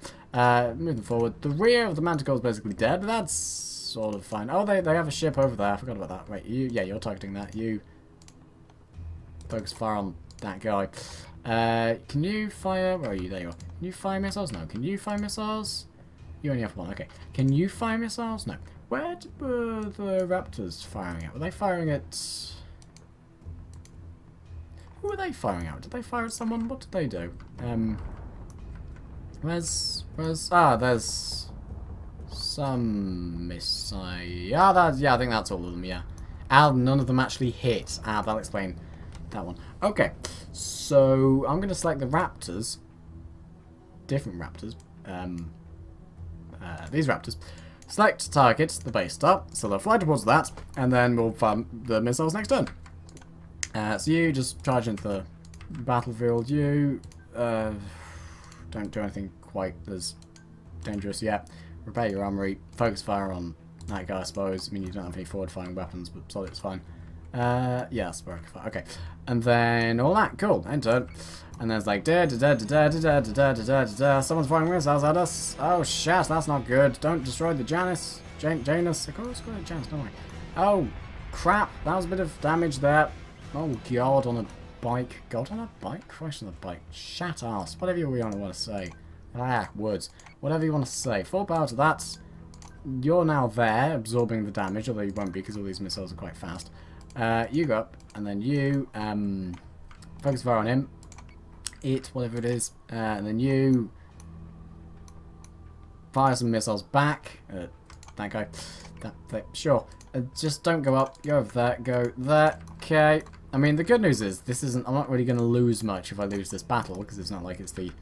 Moving forward. The rear of the Manticore is basically dead, but that's sort of fine. Oh, they have a ship over there. I forgot about that. Wait, you're targeting that. You focus fire on that guy. Can you fire? Where are you? There you are. Can you fire missiles? No. Can you fire missiles? You only have one. Okay. Can you fire missiles? No. Where were the Raptors firing at? Were they firing at... Who were they firing at? Did they fire at someone? What did they do? Where's... Ah, there's... some missile... Yeah, I think that's all of them, yeah. And none of them actually hit. Ah, that'll explain that one. Okay. So, I'm going to select the Raptors. Different Raptors. These Raptors. Select target, the base star, so they'll fly towards that, and then we'll farm the missiles next turn. So you just charge into the battlefield. You don't do anything quite as dangerous yet. Repair your armory, focus fire on that guy, I suppose. I mean, you don't have any forward-firing weapons, but solid's fine. Yeah, spark fire. Okay, and then all that, cool. Enter. And there's like someone's firing missiles at us. Oh shit, that's not good. Don't destroy the Janus. Janus. I can't destroy the Janus, don't I? Oh crap, that was a bit of damage there. Oh god, on a bike. God on a bike? Christ on a bike. Shat ass. Whatever you want to say. Ah, words. Whatever you want to say. Full power to that. You're now there, absorbing the damage, although you won't be because all these missiles are quite fast. You go up, and then you focus fire on him. It, whatever it is. And then you fire some missiles back. That guy. Sure. Just don't go up. Go over there. Go there. Okay. I mean, the good news is this isn't. I'm not really going to lose much if I lose this battle because it's not like it's the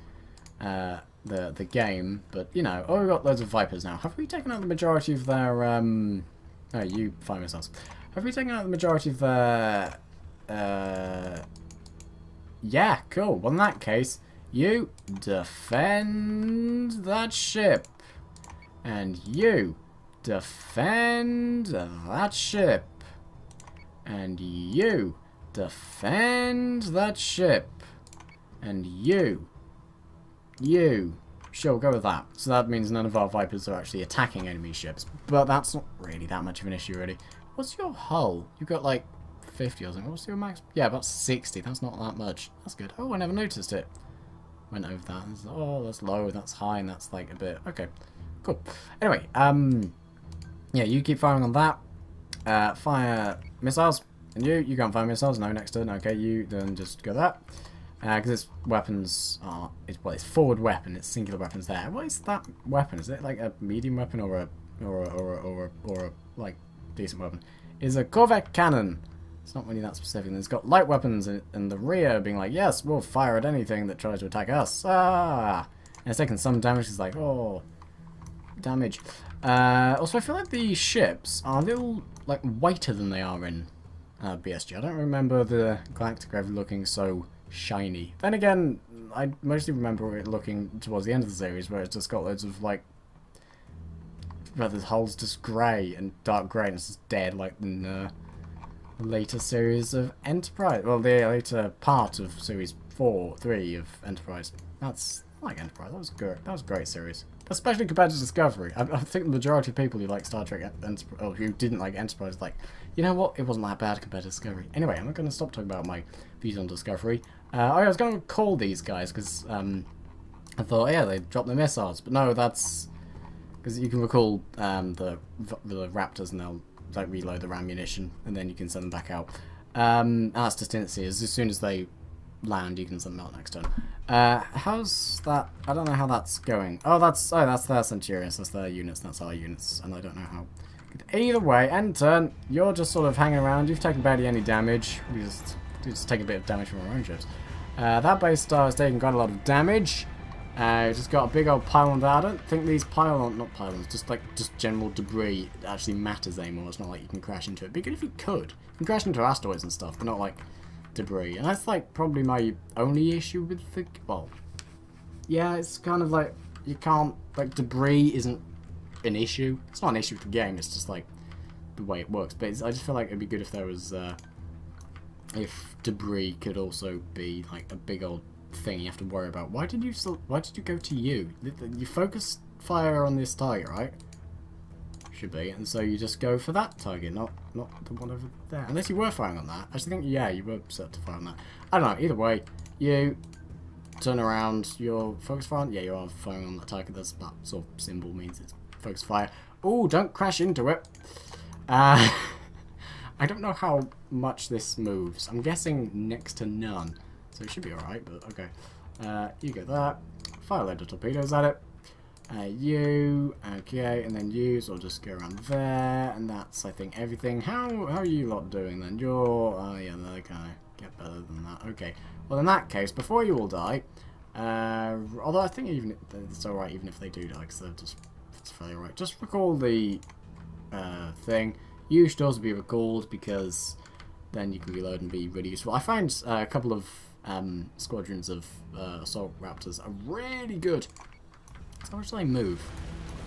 game. But you know, oh, we've got loads of Vipers now. Have we taken out the majority of their? Oh, you fire missiles. Have we taken out the majority of their? Yeah, cool. Well, in that case, you defend that ship, and you defend that ship, and you defend that ship, and you, sure, go with that. So that means none of our Vipers are actually attacking enemy ships, but that's not really that much of an issue, really. What's your hull? You've got like 50 or something. What's your max? Yeah, about 60. That's not that much. That's good. Oh, I never noticed it. Went over that. Oh, that's low, that's high, and that's like a bit. Okay, cool. Anyway, yeah, you keep firing on that. Fire missiles. And you can't fire missiles. No, next turn. Okay, you then just go that. Because its weapons are, it's forward weapon. It's singular weapons there. What is that weapon? Is it like a medium weapon or a like decent weapon? Is a Corvette cannon. It's not really that specific. And it's got light weapons in the rear, being like, yes, we'll fire at anything that tries to attack us. Ah, and it's taking some damage. It's like, oh, damage. Also, I feel like the ships are a little like whiter than they are in BSG. I don't remember the Galactic Gravity looking so shiny. Then again, I mostly remember it looking towards the end of the series, where it's just got loads of like, where the hull's just grey and dark grey, and it's just dead, like in the later series of Enterprise. Well, the later part of series 3 of Enterprise. That's like Enterprise. That was good. That was a great series, especially compared to Discovery. I think the majority of people who like Star Trek or who didn't like Enterprise, like, you know what? It wasn't that bad compared to Discovery. Anyway, I'm not going to stop talking about my views on Discovery. I was going to call these guys because I thought, yeah, they dropped the missiles, but no, that's because you can recall the Raptors, and they'll like reload their ammunition, and then you can send them back out. That's just tendency. As soon as they land, you can send them out next turn. How's that? I don't know how that's going. Oh, that's their Centurions. That's their units. That's our units, and I don't know how. Either way, end turn. You're just sort of hanging around. You've taken barely any damage. We just take a bit of damage from our own ships. That base star has taken quite a lot of damage. Just got a big old pylon there. I don't think these not pylons, just general debris actually matters anymore. It's not like you can crash into it. Be good if you could. You can crash into asteroids and stuff, but not like debris. And that's like probably my only issue with the, well, yeah, it's kind of like you can't, like, debris isn't an issue. It's not an issue with the game. It's just like the way it works. But I just feel like it'd be good if there was if debris could also be like a big old thing you have to worry about. Why did you go to you? You focus fire on this target, right? Should be, and so you just go for that target, not the one over there. Unless you were firing on that. I actually think, yeah, you were set to fire on that. I don't know. Either way, you turn around. You're focus fire on. Yeah, you are firing on that target. That sort of symbol means it's focus fire. Oh, don't crash into it. I don't know how much this moves. I'm guessing next to none. So it should be alright, but okay. You get that. Fire a load of torpedoes at it. Okay, and then you, so I'll just go around there, and that's, I think, everything. How are you lot doing then? Oh yeah, they kind of get better than that. Okay, well in that case, before you all die, although I think even it's alright even if they do die, because it's fairly alright. Just recall the thing. You should also be recalled, because then you can reload and be really useful. I find a couple of squadrons of assault raptors are really good. How much do they move?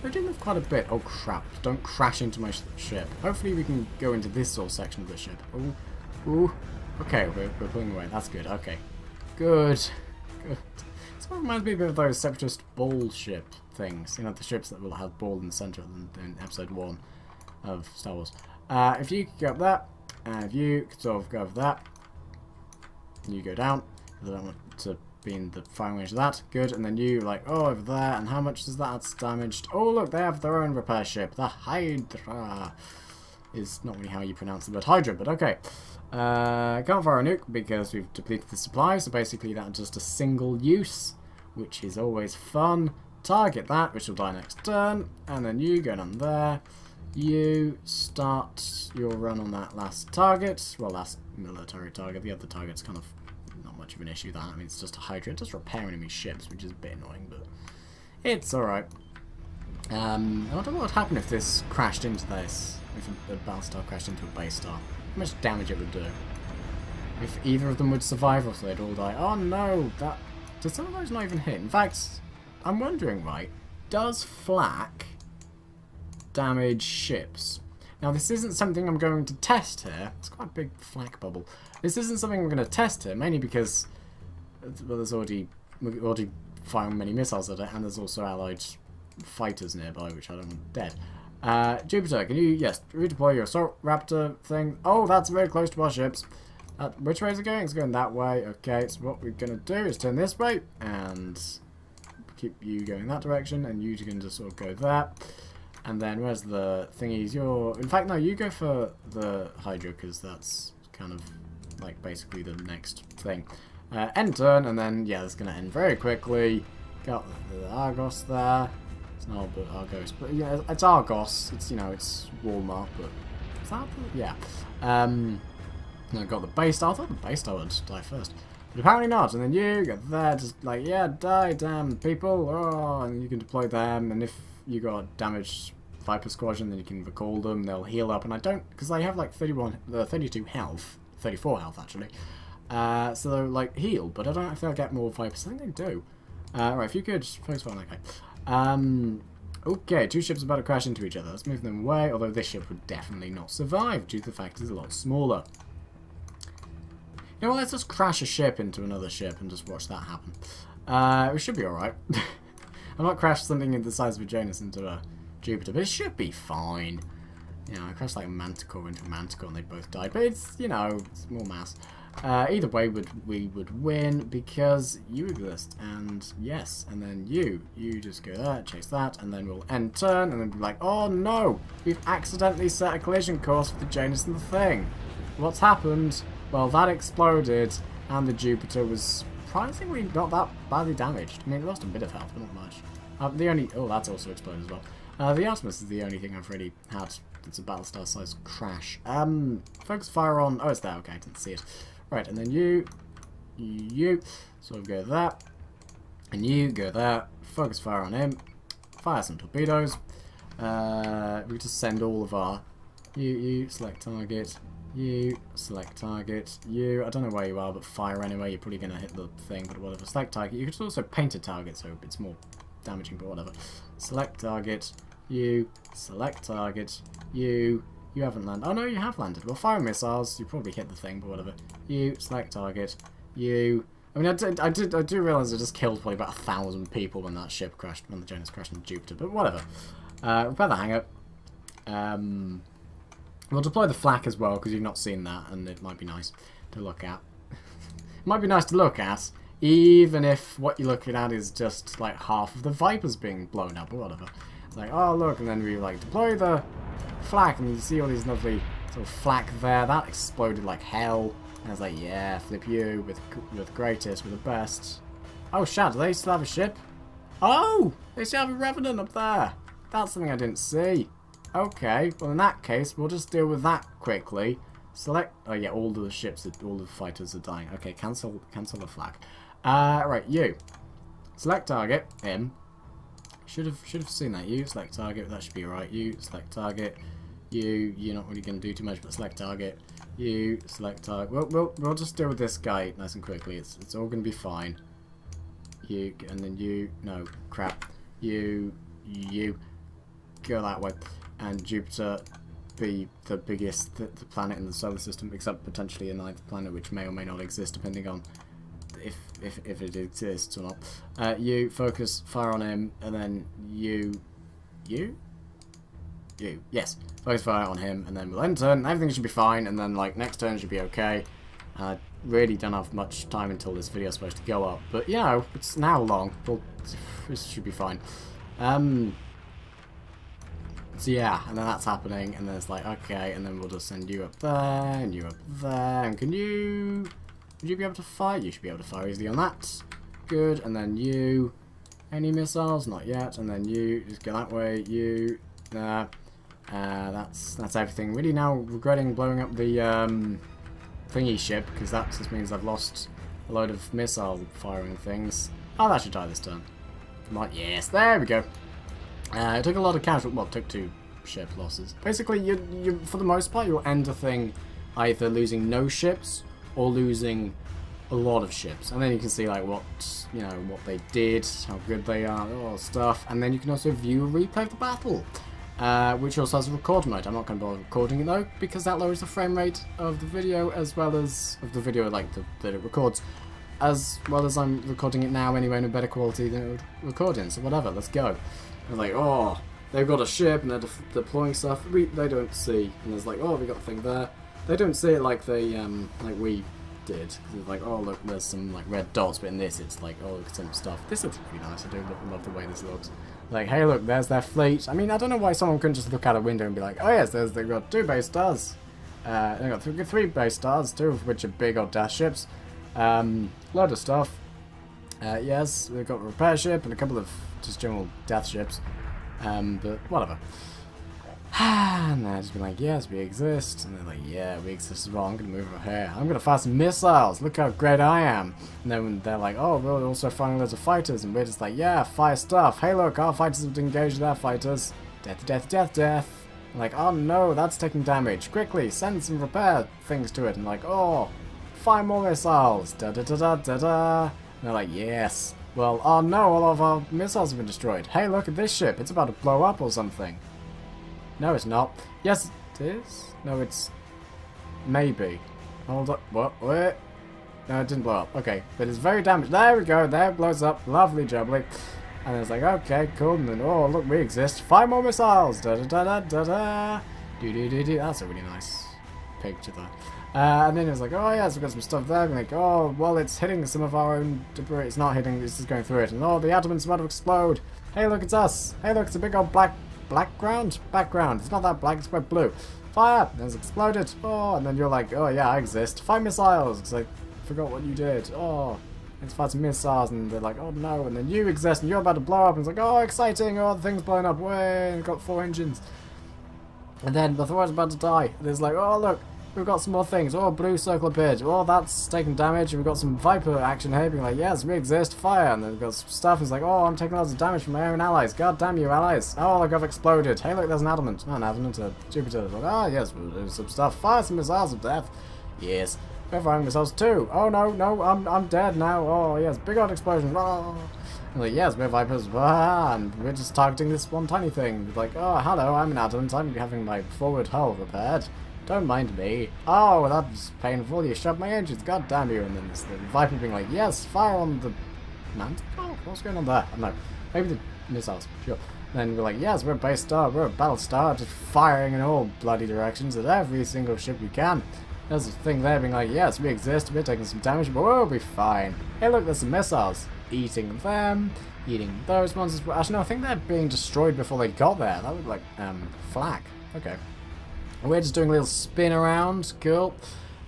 They do move quite a bit. Oh crap, don't crash into my ship. Hopefully we can go into this sort of section of the ship. Ooh. Okay, we're pulling away. That's good. Okay. Good. This one reminds me a bit of those separatist ball ship things. You know, the ships that will have ball in the center in episode 1 of Star Wars. If you could go up that, and if you could sort of go over that, and you go down. I don't want to be in the firing range of that. Good, and then you, like, oh, over there, and how much is that? It's damaged. Oh, look, they have their own repair ship. The Hydra is not really how you pronounce the word Hydra, but okay. Can't fire a nuke because we've depleted the supply, so basically that's just a single use, which is always fun. Target that, which will die next turn, and then you go down there. You start your run on that last target. Well, last military target. The other target's kind of not much of an issue, that. I mean, it's just a Hydra. It does repair enemy ships, which is a bit annoying, but it's alright. I wonder what would happen if this crashed into this. If a Battlestar crashed into a base star. How much damage it would do. If either of them would survive or if they'd all die. Oh no! Did some of those not even hit? In fact, I'm wondering, right, does flak damage ships? Now, this isn't something I'm going to test here. It's quite a big flak bubble. This isn't something I'm going to test here, mainly because well, we're already firing many missiles at it, and there's also allied fighters nearby, which I don't want dead. Jupiter, can you, yes, redeploy your assault raptor thing. Oh, that's very close to our ships. Which way is it going? It's going that way. Okay, so what we're going to do is turn this way, and keep you going that direction, and you can just sort of go there. And then where's the thingies? In fact, no, you go for the Hydra, because that's kind of like basically the next thing. End turn, and then yeah, it's going to end very quickly. Got the Argos there. It's not Argos, but yeah, it's Argos. It's, you know, it's Walmart, but is that yeah. I got the base star. I thought the base star would die first, but apparently not. And then you get there, just like, yeah, die, damn people. Oh, and you can deploy them, and if you got damaged Viper Squadron, then you can recall them, they'll heal up, and I don't, because they have like 32 health, 34 health actually, so they're like healed, but I don't know if they'll get more Vipers. I think they do. Right, if you could focus on that guy. Okay, two ships are about to crash into each other. Let's move them away, although this ship would definitely not survive due to the fact it's a lot smaller. You know what, let's just crash a ship into another ship and just watch that happen. We should be alright. I've not crashed something in the size of a Janus into a Jupiter, but it should be fine. You know, I crashed like a Manticore into a Manticore and they both died, but it's, you know, it's more mass. Either way, we would win because you exist, and yes, and then you just go there, chase that, and then we'll end turn, and then be like, oh no, we've accidentally set a collision course with the Janus and the thing. What's happened? Well, that exploded, and the Jupiter was surprisingly not that badly damaged. I mean, it lost a bit of health, but not much. Oh, that's also exploded as well. The Artemis is the only thing I've really had that's a Battlestar size crash. Focus fire on, oh, it's there, okay, I didn't see it. Right, and then you sort of go there, and you go there, focus fire on him, fire some torpedoes. We just send all of our, you select target, you select target, I don't know where you are, but fire anyway, you're probably going to hit the thing, but whatever, select target. You could also paint a target, so it's more damaging, but whatever. Select target, you select target, you haven't landed. Oh no, you have landed. Well, fire missiles, you probably hit the thing, but whatever. You select target, I mean, I do realize I just killed probably about 1,000 people when that ship crashed, when the Janus crashed in Jupiter, but whatever. Repair the hangar. We'll deploy the flak as well, because you've not seen that, and it might be nice to look at. It might be nice to look at, even if what you're looking at is just like half of the Vipers being blown up, or whatever. It's like, oh look, and then we like deploy the flak, and you see all these lovely sort of flak there. That exploded like hell. And I was like, yeah, flip you with the greatest, with the best. Oh, shit, do they still have a ship? Oh, they still have a Revenant up there. That's something I didn't see. Okay, well in that case, we'll just deal with that quickly. Select, oh yeah, all the ships, all the fighters are dying. Okay, cancel the flag. Right, you. Select target, him. Should have seen that. You select target, that should be alright. You select target. You're not really going to do too much, but select target. You select target. We'll just deal with this guy nice and quickly. It's all going to be fine. You, and then you, no, crap. You go that way. And Jupiter be the biggest the planet in the solar system, except potentially a ninth planet, which may or may not exist, depending on if it exists or not. You focus fire on him, and then you, yes, focus fire on him, and then we'll end turn. Everything should be fine, and then like next turn should be okay. I really don't have much time until this video is supposed to go up. But, you know, it's now long. This should be fine. So yeah, and then that's happening, and then it's like, okay, and then we'll just send you up there, and you up there, and would you be able to fire? You should be able to fire easily on that. Good, and then you, any missiles? Not yet, and then you, just go that way, you, there. That's everything. Really now regretting blowing up the thingy ship, because that just means I've lost a load of missile firing things. Oh, that should die this turn. Come on, yes, there we go. It took a lot of casual, well, it took 2 ship losses. Basically, you for the most part, you'll end a thing either losing no ships or losing a lot of ships, and then you can see like what what they did, how good they are, all stuff, and then you can also view a replay of the battle, which also has a record mode. I'm not going to bother recording it though, because that lowers the frame rate of the video as well as of the video that it records. As well as I'm recording it now anyway in a better quality than it would record in, so whatever, let's go. It's like, oh, they've got a ship and they're deploying stuff. They don't see, and there's like, oh, we got a thing there. They don't see it like they like we did. It's like, oh, look, there's some like red dots, but in this, it's like, oh, look at some stuff. This looks really nice. I do love the way this looks. Like, hey, look, there's their fleet. I mean, I don't know why someone couldn't just look out a window and be like, oh yes, they've got 2 base stars. They've got 3 base stars, 2 of which are big old dash ships. Load of stuff. Yes, they've got a repair ship and a couple of just general death ships. But whatever. And they're just be like, yes, we exist. And they're like, yeah, we exist as well. I'm going to move over here. I'm going to fire some missiles. Look how great I am. And then when they're like, oh, we're also firing loads of fighters. And we're just like, yeah, fire stuff. Hey, look, our fighters have engaged their fighters. Death, death, death, death. And like, oh no, that's taking damage. Quickly, send some repair things to it. And like, oh, fire more missiles. Da da da da da da. And they're like, yes. Well, oh no, all of our missiles have been destroyed. Hey, look at this ship. It's about to blow up or something. No, it's not. Yes, it is. No, it's... maybe. Hold up. What? Wait. No, it didn't blow up. Okay, but it's very damaged. There we go. There it blows up. Lovely jubbly. And it's like, okay, cool. And then, oh, look, we exist. 5 more missiles. Da da da da da da. Do do do do. That's a really nice picture there. And then it's like, oh yes, we've got some stuff there. And like, oh, well, it's hitting some of our own debris. It's not hitting, it's just going through it. And oh, the atom's about to explode. Hey, look, it's us. Hey, look, it's a big old background. It's not that black, it's quite blue. Fire! And it's exploded. Oh, and then you're like, oh yeah, I exist. 5 missiles. Because I forgot what you did. Oh, let's fire some missiles. And they're like, oh no. And then you exist, and you're about to blow up. And it's like, oh, exciting. Oh, the thing's blowing up. Way, and got 4 engines. And then the Thor's about to die. And there's like, oh look. We've got some more things. Oh, blue circle appeared. Oh, that's taking damage. And we've got some Viper action here. Being like, yes, we exist. Fire. And then we've got some stuff. And it's like, oh, I'm taking lots of damage from my own allies. God damn you, allies. Oh, look, I've exploded. Hey, look, there's an adamant. Oh, an adamant, a Jupiter. Like, oh, yes, we'll do some stuff. Fire some missiles of death. Yes. We're firing missiles too. Oh, no, I'm dead now. Oh, yes, big old explosion. Oh. And like, yes, we're Vipers. Ah, and we're just targeting this one tiny thing. Like, oh, hello, I'm an adamant. I'm having my forward hull repaired. Don't mind me. Oh, that's painful. You shot my engines. God damn you. And then there's the Viper being like, yes, fire on the mantle. Oh, what's going on there? I don't know. Maybe the missiles. Sure. And then we're like, yes, we're a base star. We're a Battlestar. Just firing in all bloody directions at every single ship we can. There's a thing there being like, yes, we exist. We're taking some damage, but we'll be fine. Hey, look, there's some missiles. Eating them. Eating those ones. Actually, no, I think they're being destroyed before they got there. That would like, flak. Okay. We're just doing a little spin around. Cool.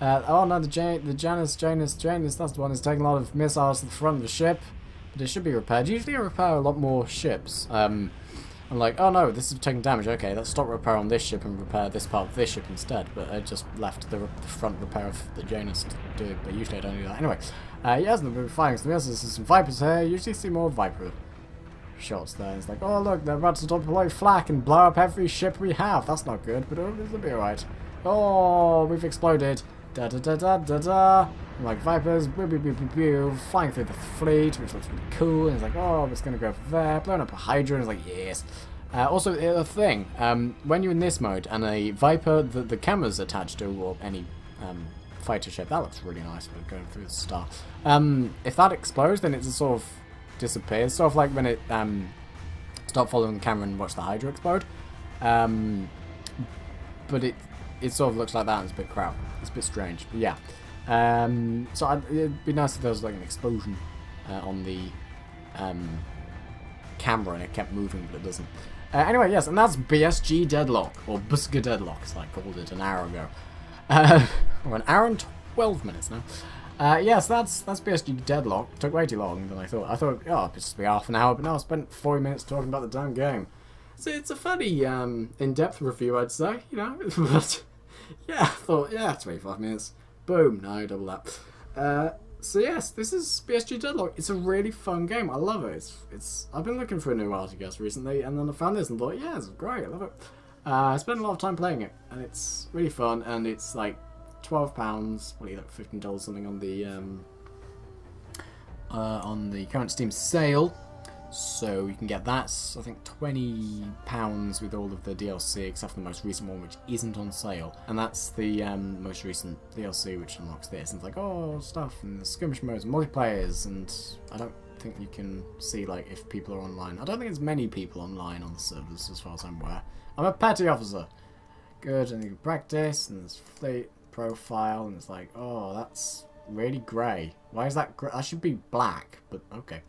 Oh no, the Janus, that's the one. Is taking a lot of missiles to the front of the ship. But it should be repaired. Usually I repair a lot more ships. I'm like, oh no, this is taking damage. Okay, let's stop repair on this ship and repair this part of this ship instead. But I just left the front repair of the Janus to do it. But usually I don't do that. Anyway, yes, we're firing some missiles. There's some Vipers here. Usually see more Viper shots there. It's like, oh look, they're about to deploy flak and blow up every ship we have. That's not good, but it'll be alright. Oh, we've exploded. Da da da da da da. I'm like Vipers, boo boo boo boo boo, flying through the fleet, which looks really cool. And it's like, oh, it's gonna go over there, blowing up a Hydra. And it's like, yes. Also, the thing, when you're in this mode and a Viper, the camera's attached to, or any fighter ship, that looks really nice. We're going through the star. If that explodes, then it's a sort of disappears, sort of like when it stop following the camera and watch the Hydra explode, but it sort of looks like that and it's a bit crap. It's a bit strange, but yeah. So it'd be nice if there was like an explosion on the camera and it kept moving, but it doesn't. Anyway, yes, and that's BSG Deadlock, or BSG Deadlock, as I called it an hour ago. Or an hour and 12 minutes now. Yes, that's BSG Deadlock. Took way too long than I thought. I thought, oh, it'd just be half an hour, but no, I spent 40 minutes talking about the damn game. So it's a funny, in-depth review, I'd say, you know. But yeah, I thought, yeah, 25 minutes. Boom, no, double that. So yes, this is BSG Deadlock. It's a really fun game. I love it. It's I've been looking for a new RTS recently, and then I found this and thought, yeah, it's great. I love it. I spent a lot of time playing it, and it's really fun. And it's like £12, probably like $15 something on the current Steam sale. So you can get that. I think £20 with all of the DLC, except for the most recent one, which isn't on sale. And that's the most recent DLC, which unlocks this. And it's like, oh, stuff, and the skirmish modes, and multiplayers, and I don't think you can see like if people are online. I don't think there's many people online on the servers, as far as I'm aware. I'm a petty officer. Good, and you can practice, and there's fleet profile, and it's like, oh, that's really grey. Why is that grey? That should be black, but okay.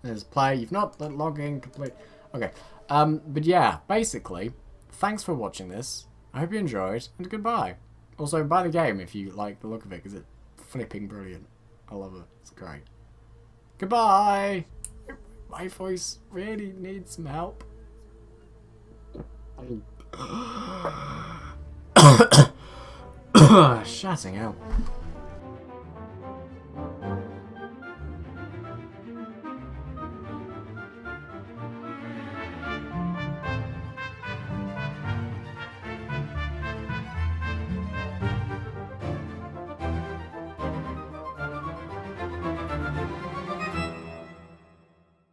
There's play, you've not logged in complete. Okay. But yeah, basically, thanks for watching this. I hope you enjoyed, and goodbye. Also, buy the game if you like the look of it, because it's flipping brilliant. I love it. It's great. Goodbye! My voice really needs some help. Shutting out.